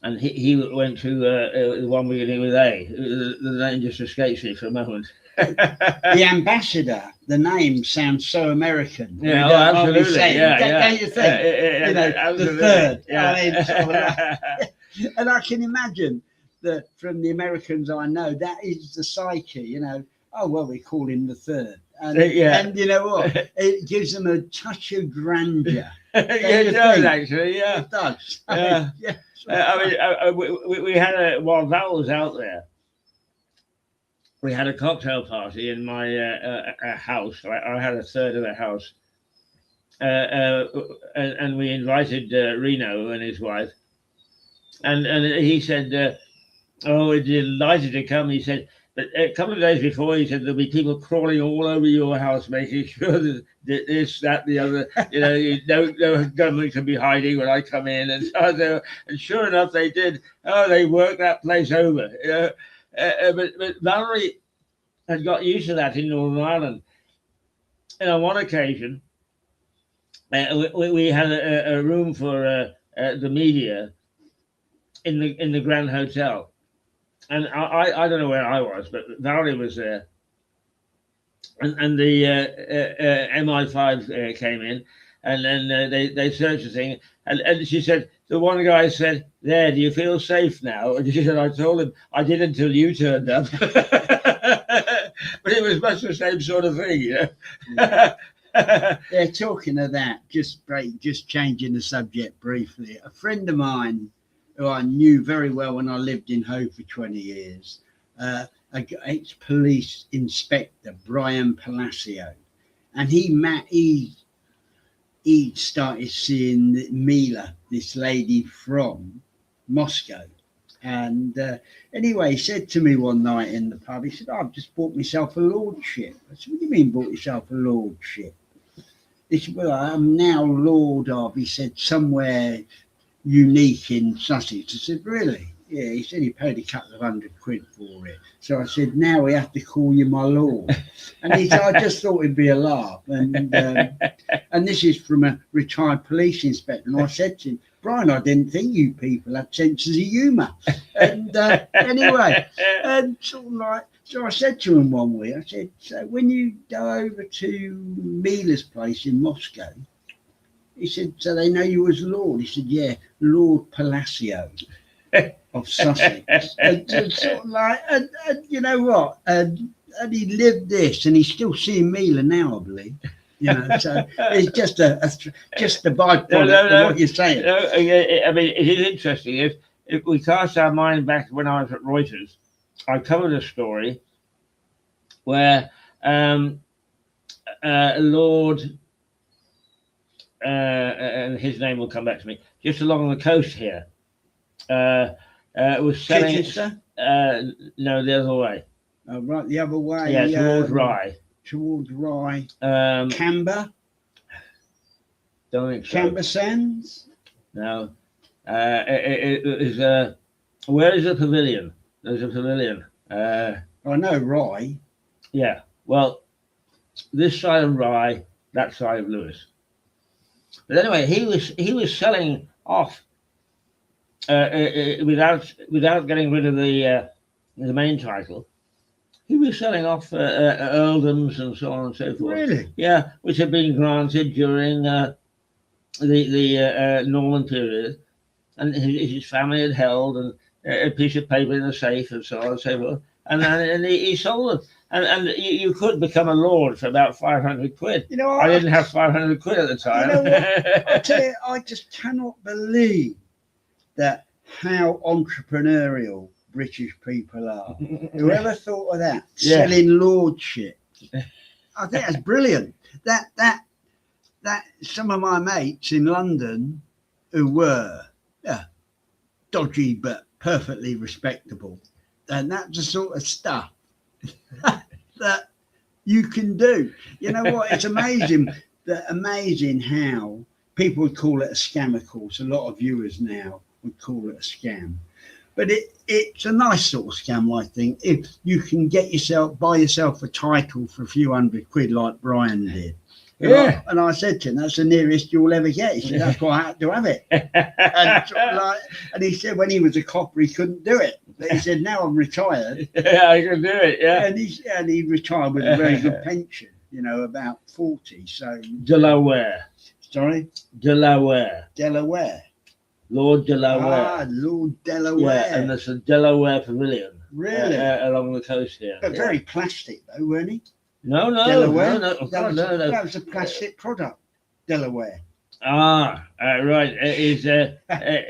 And he went to the one beginning with A. The name just escapes me for a moment. The ambassador, the name sounds so American. Yeah, absolutely. Don't you think? You know, absolutely. The third. Yeah. I mean, sort of like, and I can imagine that from the Americans I know, that is the psyche. You know, oh well, we call him the third, and you know what? It gives them a touch of grandeur. It does, actually. Yeah, it does. Yeah. I mean, we had while Val was out there, we had a cocktail party in my house. I had a third of the house, and we invited Reno and his wife, and he said, "Oh, we're delighted to come." He said, but a couple of days before, he said there'll be people crawling all over your house, making sure that this, that, the other. You know, no government can be hiding when I come in, and so and sure enough, they did. Oh, they worked that place over. You know. But Valerie had got used to that in Northern Ireland. And on one occasion, we had a room for the media in the Grand Hotel, and I don't know where I was, but Valerie was there, and the MI5 came in, and then they searched the thing, and she said, the one guy said, "There, do you feel safe now?" And she said, "I told him I did until you turned up." But it was much the same sort of thing, you know. They're talking of that, just changing the subject briefly. A friend of mine who I knew very well when I lived in Hove for 20 years ex-police inspector, Brian Palacio, and he started seeing Mila, this lady from Moscow. And anyway, he said to me one night in the pub, he said, I've just bought myself a lordship. I said, what do you mean bought yourself a lordship? He said, well, I'm now Lord of, he said, somewhere unique in Sussex. I said, really? Yeah, he said he paid a couple of £100 for it. So I said, now we have to call you my lord. And he said, I just thought it'd be a laugh. And this is from a retired police inspector. And I said to him, Brian, I didn't think you people had senses of humour. And anyway, and sort of like, so I said to him one week, I said, so when you go over to Mila's place in Moscow, he said, so they know you as Lord? He said, yeah, Lord Palacio of Sussex. And sort of like, and you know what? And he lived this, and he's still seeing Mila now, I believe. You know, so it's just a byproduct of what you're saying. No, I mean, it is interesting. If we cast our mind back to when I was at Reuters, I covered a story where Lord, and his name will come back to me, just along the coast here, was selling. No, the other way. Oh, right, the other way. Yeah, towards Rye. Towards Rye. Camber. Don't think so. Camber Sands. No. It is. Where is the pavilion? There's a pavilion. I know Rye. Yeah. Well, this side of Rye, that side of Lewis. But anyway, he was selling off without getting rid of the main title. He was selling off earldoms and so on and so forth. Really? Yeah, which had been granted during the Norman period, and his family had held, and a piece of paper in a safe and so on and so forth. And he sold them. And you could become a lord for about £500. You know, I didn't have £500 at the time. You know what? I tell you, I just cannot believe that how entrepreneurial British people are. Whoever thought of that? Yeah. Selling lordship. I think that's brilliant. That some of my mates in London who were dodgy but perfectly respectable, and that's the sort of stuff that you can do. You know what? It's amazing how people would call it a scam. Of course, a lot of viewers now would call it a scam. But it's a nice sort of scam, I think, if you can buy yourself a title for a few £100 like Brian did. Yeah. And I said to him, that's the nearest you'll ever get. He said, that's why I had to have it. And he said when he was a copper, he couldn't do it. But he said, now I'm retired. Yeah, I can do it, yeah. And he retired with a very good pension, you know, about 40. So Delaware. Sorry? Delaware. Lord Delaware. Ah, Lord Delaware. Yeah, and there's a Delaware pavilion. Really? Along the coast here. But very plastic, though, weren't he? No. Delaware? No. That was a plastic product, Delaware. Ah, right. It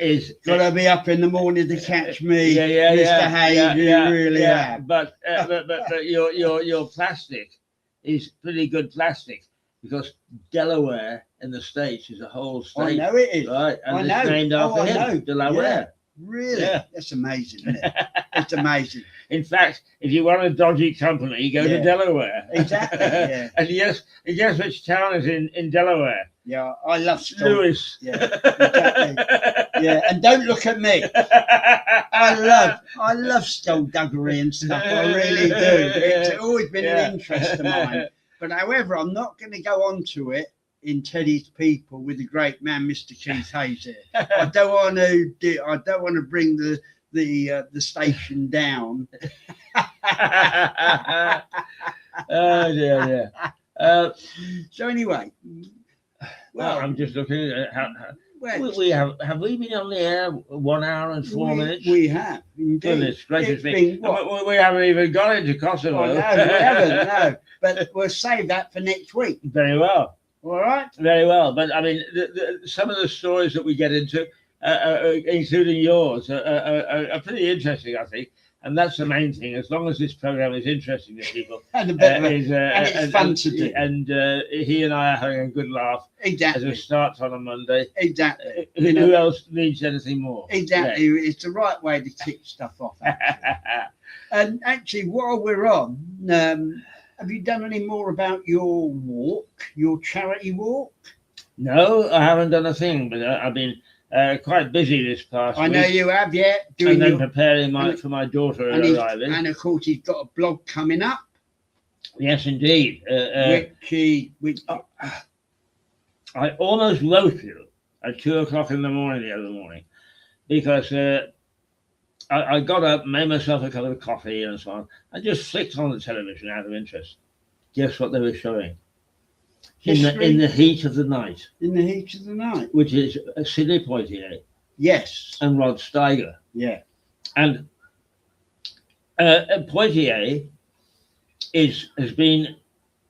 is got to be up in the morning to catch me. Yeah. Mr. Hayes, you really have. But your plastic is pretty good plastic, because Delaware in the States is a whole state. I know it is. Right, and I it's know. named after him, Delaware. Yeah. Really? Yeah. That's amazing, isn't it? It's amazing. In fact, if you want a dodgy company, go to Delaware. Exactly. Yeah. And guess which town is in Delaware? Yeah, I love Lewis. Yeah, exactly. Yeah, and don't look at me. I love skullduggery and stuff. I really do. It's always been an interest of mine. But however, I'm not going to go on to it in Teddy's People with the great man, Mr. Keiith Hayes here. I don't want to bring the station down. Oh dear. So anyway, well, I'm just looking at how we have we been on the air 1 hour and 4 minutes? We have. Indeed. Goodness gracious me. We haven't even got into Kosovo. Oh, no, we haven't, no. But we'll save that for next week. Very well. All right. Very well. But I mean, some of the stories that we get into, including yours, are pretty interesting, I think. and that's the main thing. As long as this program is interesting to people, and it's fun to do. And he and I are having a good laugh. Exactly. As it starts on a Monday. Exactly. Who else needs anything more? Exactly. Yeah. It's the right way to kick stuff off. And actually, while we're on, have you done any more about your walk, your charity walk? No, I haven't done a thing, but I've been quite busy this past week. I know you have, yeah. And then preparing for my daughter arriving. And of course, he's got a blog coming up. Yes, indeed. I almost wrote you at 2 o'clock in the morning the other morning because I got up, made myself a cup of coffee and so on. I just flicked on the television out of interest. Guess what they were showing? In the heat of the night. In the heat of the night. Which is Sidney Poitier. Yes. And Rod Steiger. Yeah. And Poitier has been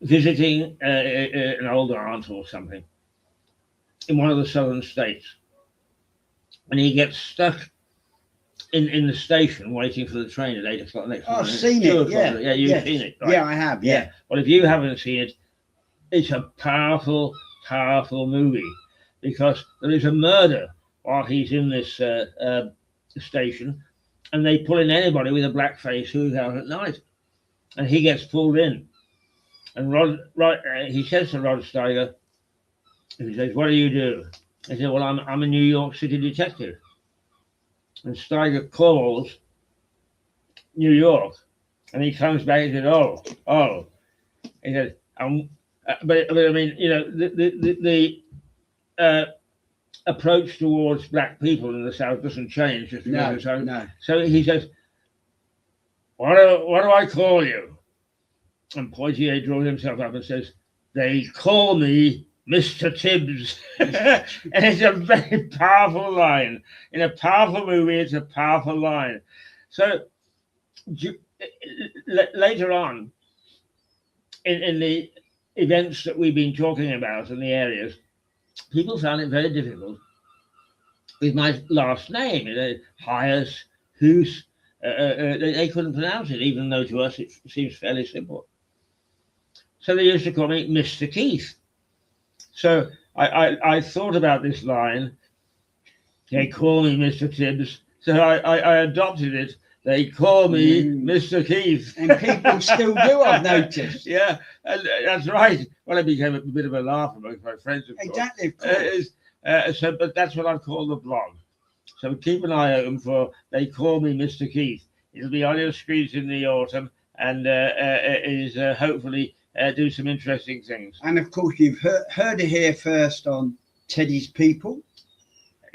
visiting an older aunt or something in one of the southern states. And he gets stuck in the station waiting for the train at 8 o'clock next morning. I've seen it, yeah. Yeah, you've seen it. Right? Yeah, I have, yeah. Well, if you haven't seen it, it's a powerful, powerful movie because there is a murder while he's in this station, and they pull in anybody with a black face who's out at night, and he gets pulled in. And he says to Rod Steiger, he says, "What do you do?" He said, "Well, I'm a New York City detective." And Steiger calls New York, and he comes back and said, "Oh," he said, but I mean, you know, the approach towards black people in the South doesn't change just because no. So he says, what do I call you?" And Poitier draws himself up and says, "They call me Mr. Tibbs." And it's a very powerful line. In a powerful movie, it's a powerful line. So later on, in the events that we've been talking about in the areas, people found it very difficult with my last name, Hyas, Hoos. They couldn't pronounce it, even though to us it seems fairly simple. So they used to call me Mr. Keiith. So I thought about this line. They call me Mr. Tibbs. So I adopted it. They call me Mr. Keiith. And people still do, I've noticed. Yeah, and that's right. Well, it became a bit of a laugh among my friends, of course. Exactly, of course. But that's what I've called the blog. So keep an eye open for They Call Me Mr. Keiith. It'll be on your screens in the autumn, and is hopefully do some interesting things. And of course, you've heard it here first on Teddy's People.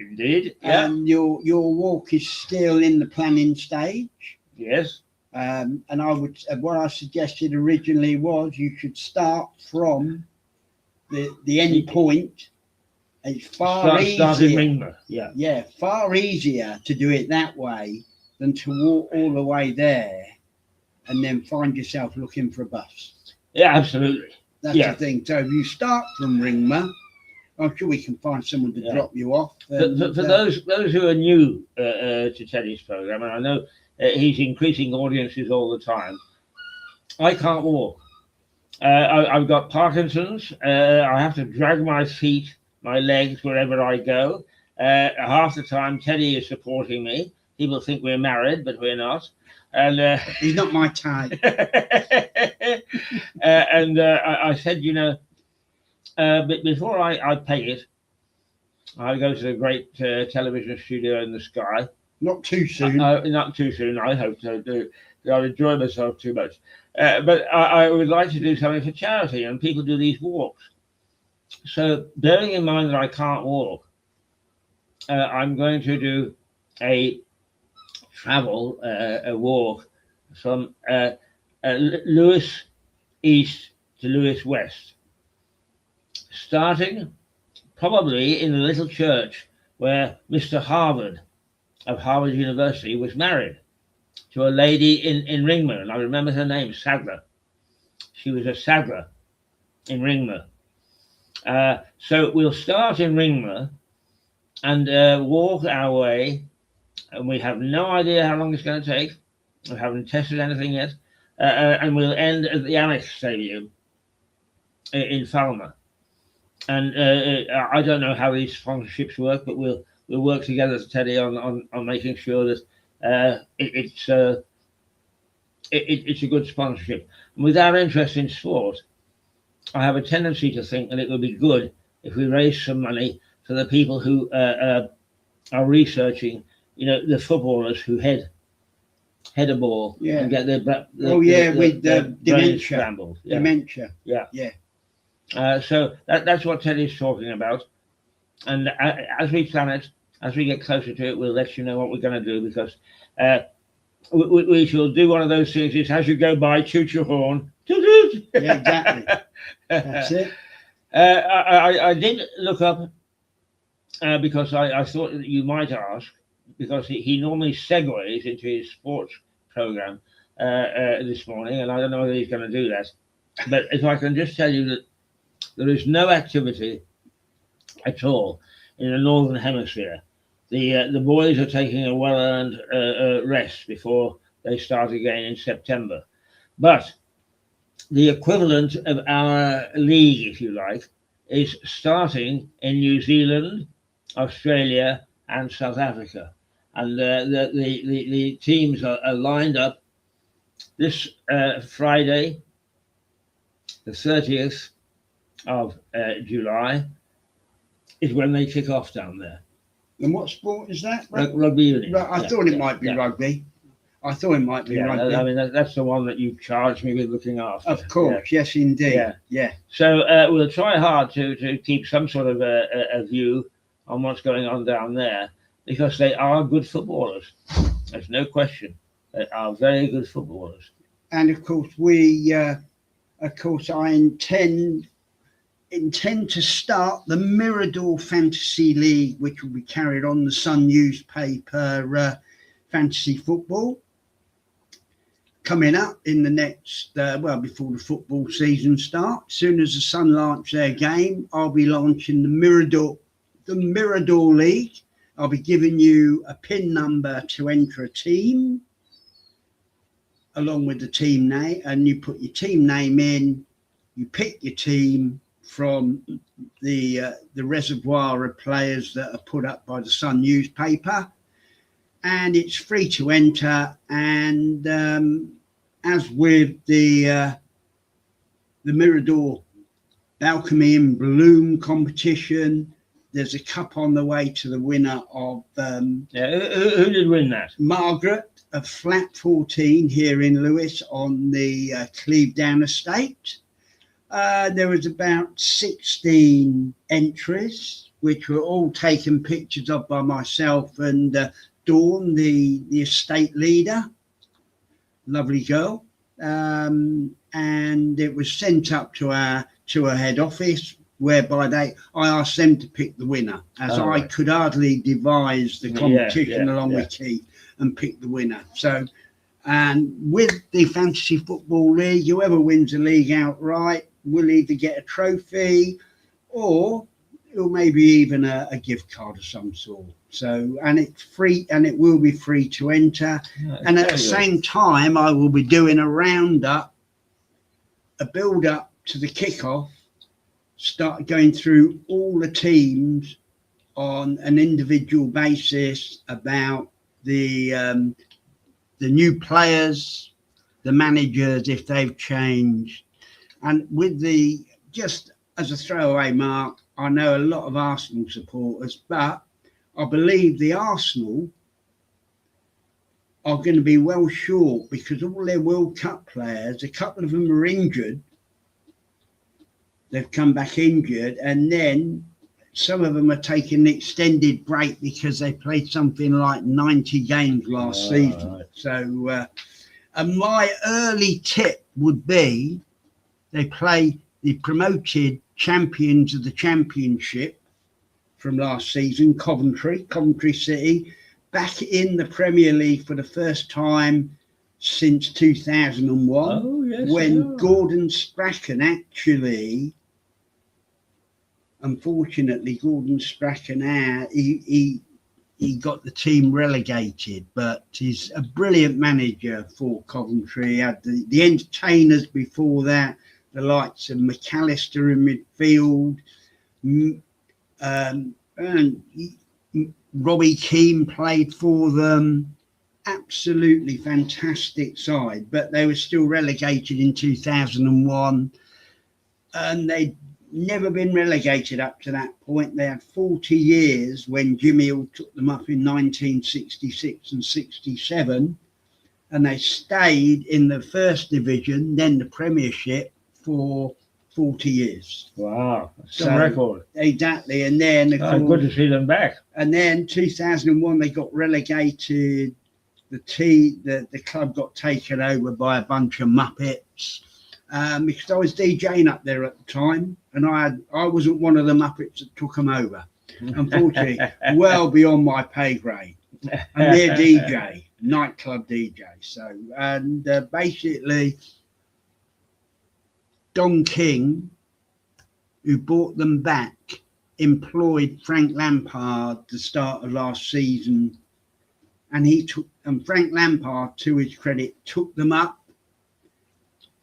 Indeed, yeah. And your walk is still in the planning stage. Yes. And what I suggested originally was you should start from the end point. It's far easier. Start in Ringmer. Yeah. Yeah, far easier to do it that way than to walk all the way there and then find yourself looking for a bus. Yeah, absolutely. That's the thing. So if you start from Ringmer, I'm sure we can find someone to drop you off. For those who are new to Teddy's program, and I know he's increasing audiences all the time, I can't walk. I've got Parkinson's. I have to drag my feet, my legs, wherever I go. Half the time, Teddy is supporting me. People think we're married, but we're not. And he's not my type. And I said, but before I pay it, I go to the great television studio in the sky. Not too soon. Not too soon. I hope so. I'll enjoy myself too much. But I would like to do something for charity, and people do these walks. So bearing in mind that I can't walk, I'm going to do a travel, a walk from Lewis East to Lewis West, starting probably in the little church where Mr. Harvard of Harvard University was married to a lady in Ringmer, and I remember her name, Sadler. She was a Sadler in Ringmer. So we'll start in Ringmer and walk our way, and we have no idea how long it's going to take. I haven't tested anything yet. And we'll end at the Amex Stadium in Falmouth. And I don't know how these sponsorships work, but we'll work together as Teddy on making sure that it's a good sponsorship. And with our interest in sport, I have a tendency to think that it would be good if we raise some money for the people who are researching, the footballers who head a ball and get their with the dementia scrambled. Dementia. So that's what Teddy's talking about. And as we plan it, as we get closer to it, we'll let you know what we're going to do, because we shall do one of those things. Is as you go by, toot your horn. Toot, toot. Yeah, exactly. That's it. I did look up because I thought that you might ask, because he normally segues into his sports program this morning, and I don't know whether he's going to do that. But if I can just tell you that there is no activity at all in the Northern Hemisphere. The boys are taking a well-earned rest before they start again in September. But the equivalent of our league, if you like, is starting in New Zealand, Australia, and South Africa. And the teams are lined up this Friday, the 30th of July, is when they kick off down there. And what sport is that? Rugby union. I thought it might be rugby. I thought it might be rugby. I mean, that's the one that you charged me with looking after. Of course, yes, indeed. Yeah. So we'll try hard to keep some sort of a view on what's going on down there, because they are good footballers. There's no question. They are very good footballers. And of course, I intend to start the Mirador Fantasy League, which will be carried on the Sun newspaper, fantasy football, coming up in the next, before the football season starts. As soon as the Sun launch their game, I'll be launching the Mirador League. I'll be giving you a PIN number to enter a team, along with the team name, and you put your team name in, you pick your team from the reservoir of players that are put up by the Sun newspaper, and it's free to enter. And as with the Mirador Alchemy in Bloom competition, there's a cup on the way to the winner of who did win that? Margaret of Flat 14 here in Lewis on the Cleave Down estate. There was about 16 entries, which were all taken pictures of by myself and Dawn, the estate leader, lovely girl, and it was sent up to our head office, whereby I asked them to pick the winner, as I could hardly devise the competition along with Keiith and pick the winner. So, and with the Fantasy Football League, whoever wins the league outright will either get a trophy or maybe even a gift card of some sort. So, and it's free, and it will be free to enter. And at the same time, I will be doing a roundup, a build up to the kickoff, start going through all the teams on an individual basis about the new players, the managers, if they've changed. And with just as a throwaway mark, I know a lot of Arsenal supporters, but I believe the Arsenal are going to be well short, because all their World Cup players, a couple of them are injured. They've come back injured, and then some of them are taking an extended break because they played something like 90 games last season. Right. So, and my early tip would be they play the promoted champions of the championship from last season, Coventry City, back in the Premier League for the first time since 2001, when Gordon Strachan actually, unfortunately, he he got the team relegated, but he's a brilliant manager for Coventry. He had the entertainers before that, the likes of McAllister in midfield, and Robbie Keane played for them. Absolutely fantastic side, but they were still relegated in 2001, and they'd never been relegated up to that point. They had 40 years when Jimmy Hill took them up in 1966 and 67, and they stayed in the first division, then the Premiership, for 40 years. Wow, that's a record. Exactly, and then good to see them back. And then 2001 they got relegated. The club got taken over by a bunch of Muppets. Because I was DJing up there at the time, and I wasn't one of the Muppets that took them over. Unfortunately, well beyond my pay grade. And they're DJ, nightclub DJ. So, and basically, Don King, who brought them back, employed Frank Lampard the start of last season, and Frank Lampard, to his credit, took them up.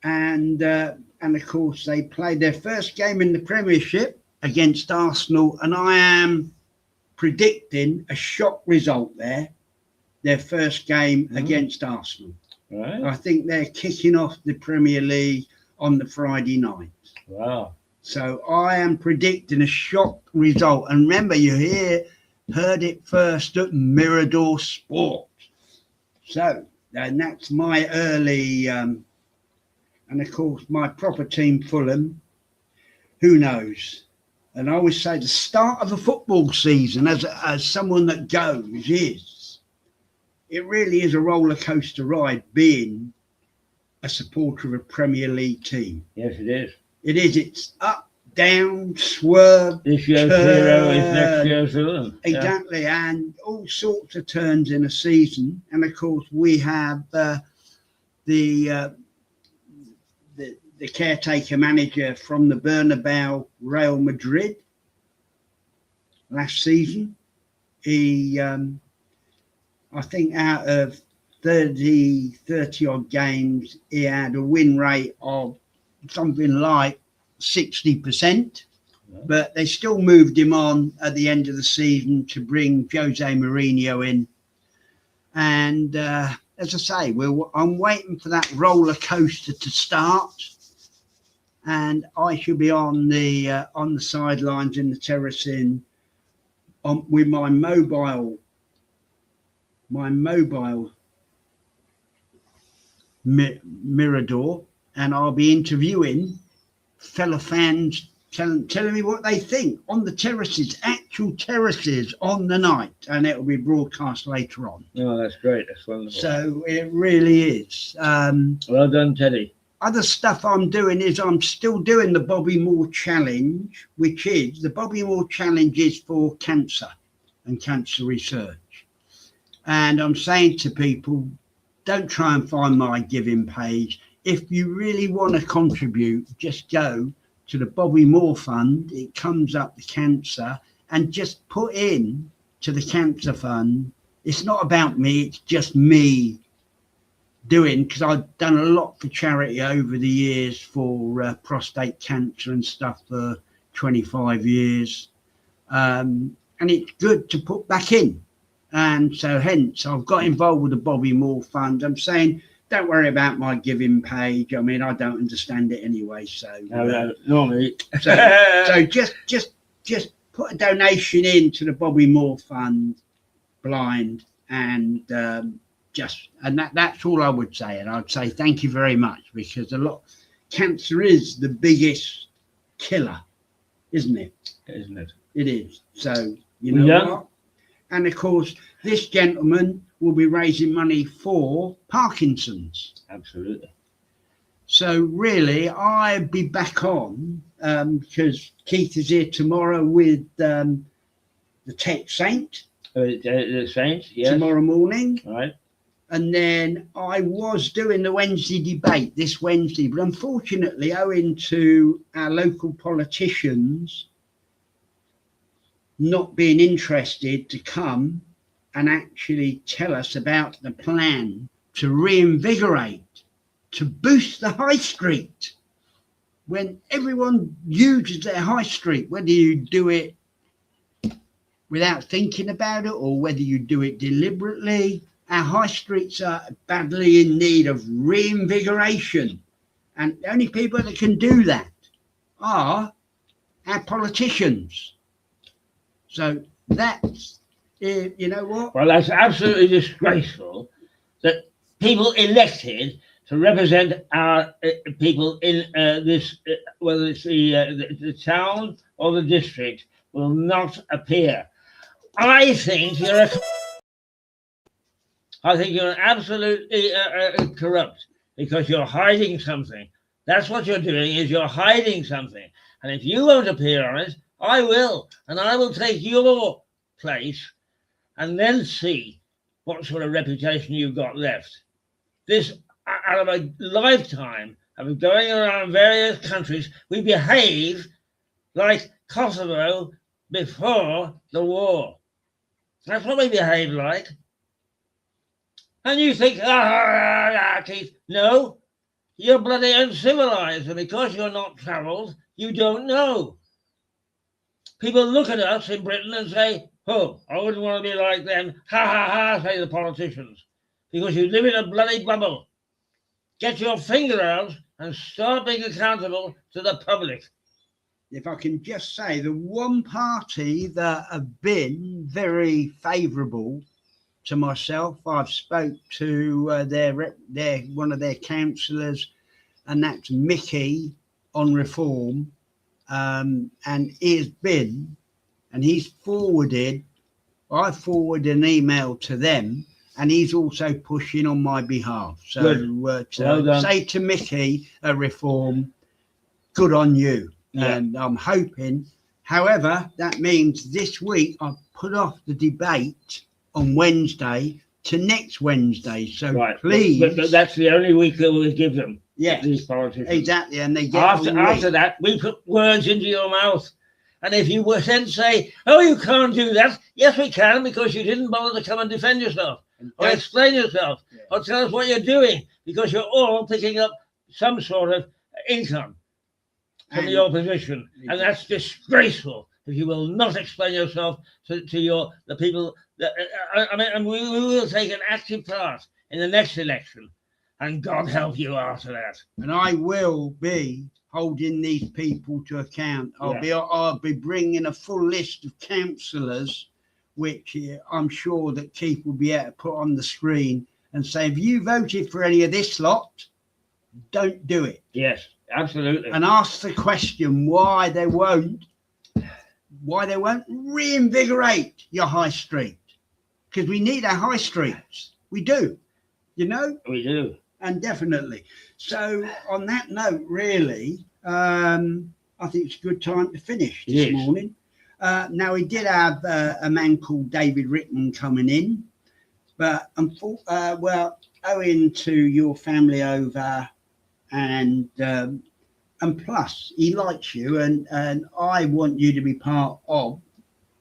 And of course, they played their first game in the Premiership against Arsenal, and I am predicting a shock result there. Their first game against Arsenal. Right. I think they're kicking off the Premier League on the Friday night. Wow. So I am predicting a shock result. And remember, you heard it first at Mirador Sport. So, and that's my early... and of course, my proper team, Fulham, who knows? And I always say the start of a football season, as someone that goes, it really is a roller coaster ride being a supporter of a Premier League team. Yes, it is. It is. It's up, down, swerve. This year's hero is next year's villain. Exactly, yeah. And all sorts of turns in a season. And of course, we have the caretaker manager from the Bernabeu, Real Madrid, last season. He, I think out of 30 odd games, he had a win rate of something like 60%, but they still moved him on at the end of the season to bring Jose Mourinho in. And as I say, I'm waiting for that roller coaster to start. And I should be on the sidelines in the terracing with my mobile Mirador, and I'll be interviewing fellow fans, telling me what they think on the terraces, actual terraces on the night, and it will be broadcast later on. Oh, that's great. That's wonderful. So it really is. Well done, Teddy. Other stuff I'm doing is I'm still doing the Bobby Moore Challenge, which is the Bobby Moore Challenge is for cancer and cancer research. And I'm saying to people, don't try and find my giving page. If you really want to contribute, just go to the Bobby Moore Fund. It comes up the cancer, and just put in to the cancer fund. It's not about me, it's just me doing, because I've done a lot for charity over the years for prostate cancer and stuff for 25 years. And it's good to put back in. And so hence I've got involved with the Bobby Moore Fund. I'm saying, don't worry about my giving page. I mean, I don't understand it anyway. So no, normally. So just put a donation in to the Bobby Moore Fund, blind, and that's all I would say. And I'd say thank you very much, because cancer is the biggest killer, isn't it? Isn't it? It is. So you know what? And of course, this gentleman will be raising money for Parkinson's. Absolutely. So really, I'll be back on because Keiith is here tomorrow with the Tech Saint. The Saint, yes. Tomorrow morning. Right. And then I was doing the Wednesday debate this Wednesday, but unfortunately, owing to our local politicians not being interested to come and actually tell us about the plan to reinvigorate, to boost the high street. When everyone uses their high street, whether you do it without thinking about it or whether you do it deliberately, our high streets are badly in need of reinvigoration. And the only people that can do that are our politicians. So that's, you know what? Well, that's absolutely disgraceful that people elected to represent our people in this, whether it's the town or the district, will not appear. I think you're absolutely corrupt because you're hiding something. That's what you're doing, is you're hiding something. And if you won't appear on it, I will. And I will take your place and then see what sort of reputation you've got left. This, out of a lifetime of going around various countries, we behave like Kosovo before the war. That's what we behave like. And you think, Keiith, no, you're bloody uncivilized, and because you're not travelled, you don't know. People look at us in Britain and say, oh, I wouldn't want to be like them. Ha, ha, ha, say the politicians. Because you live in a bloody bubble. Get your finger out and start being accountable to the public. If I can just say, the one party that have been very favourable to myself, I've spoke to their one of their councillors, and that's Mickey on reform, and he's been, and he's forwarded, I forwarded an email to them, and he's also pushing on my behalf. So well say to Mickey, a reform, good on you. Yeah. And I'm hoping, however, that means this week I've put off the debate on Wednesday to next Wednesday. So right. Please. But that's the only week that we'll give them. Yeah, these politicians. Exactly. And they get after that, we put words into your mouth. And if you were then say, oh, you can't do that. Yes, we can, because you didn't bother to come and defend yourself or explain yourself or tell us what you're doing, because you're all picking up some sort of income from the opposition. And that's disgraceful if you will not explain yourself to the people. I mean, and we will take an active part in the next election. And God help you after that. And I will be holding these people to account. I'll be bringing a full list of councillors, which I'm sure that Keiith will be able to put on the screen and say, if you voted for any of this lot, don't do it. Yes, absolutely. And ask the question why they won't reinvigorate your high street. Because we need our high streets. We do. You know? We do. And definitely. So on that note, really, I think it's a good time to finish this morning. Now, we did have a man called David Rickman coming in, but well, owing to your family over and plus he likes you, and I want you to be part of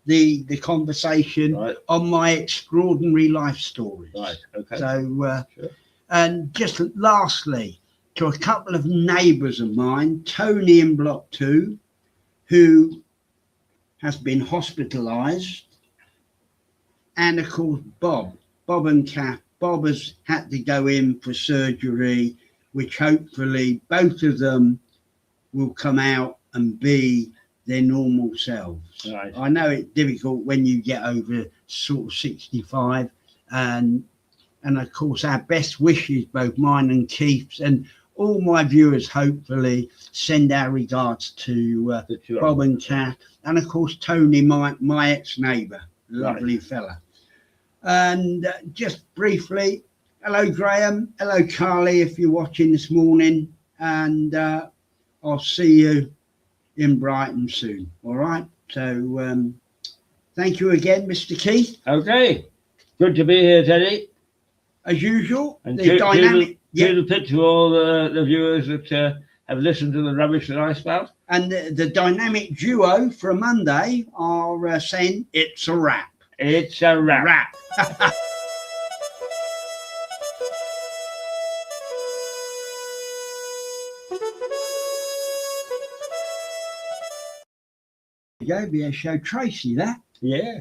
the conversation on my extraordinary life stories. Right. Okay. So sure. And just lastly, to a couple of neighbours of mine, Tony in Block 2, who has been hospitalised, and of course Bob and Kath. Bob has had to go in for surgery, which hopefully both of them will come out and be their normal selves. Right. I know it's difficult when you get over sort of 65, and of course our best wishes, both mine and Keiith's, and all my viewers hopefully send our regards to Bob and Kath, and of course Tony, my ex-neighbour, lovely fella. And just briefly, hello Graham, hello Carly if you're watching this morning, and I'll see you in Brighton soon. All right, so thank you again, Mr. Keiith. Okay, good to be here, Teddy. As usual, and the dynamic. To the pit to all the viewers that have listened to the rubbish that I spout. And the dynamic duo for Monday are saying it's a wrap. It's a wrap. Wrap. Go be a show Tracy that. Yeah.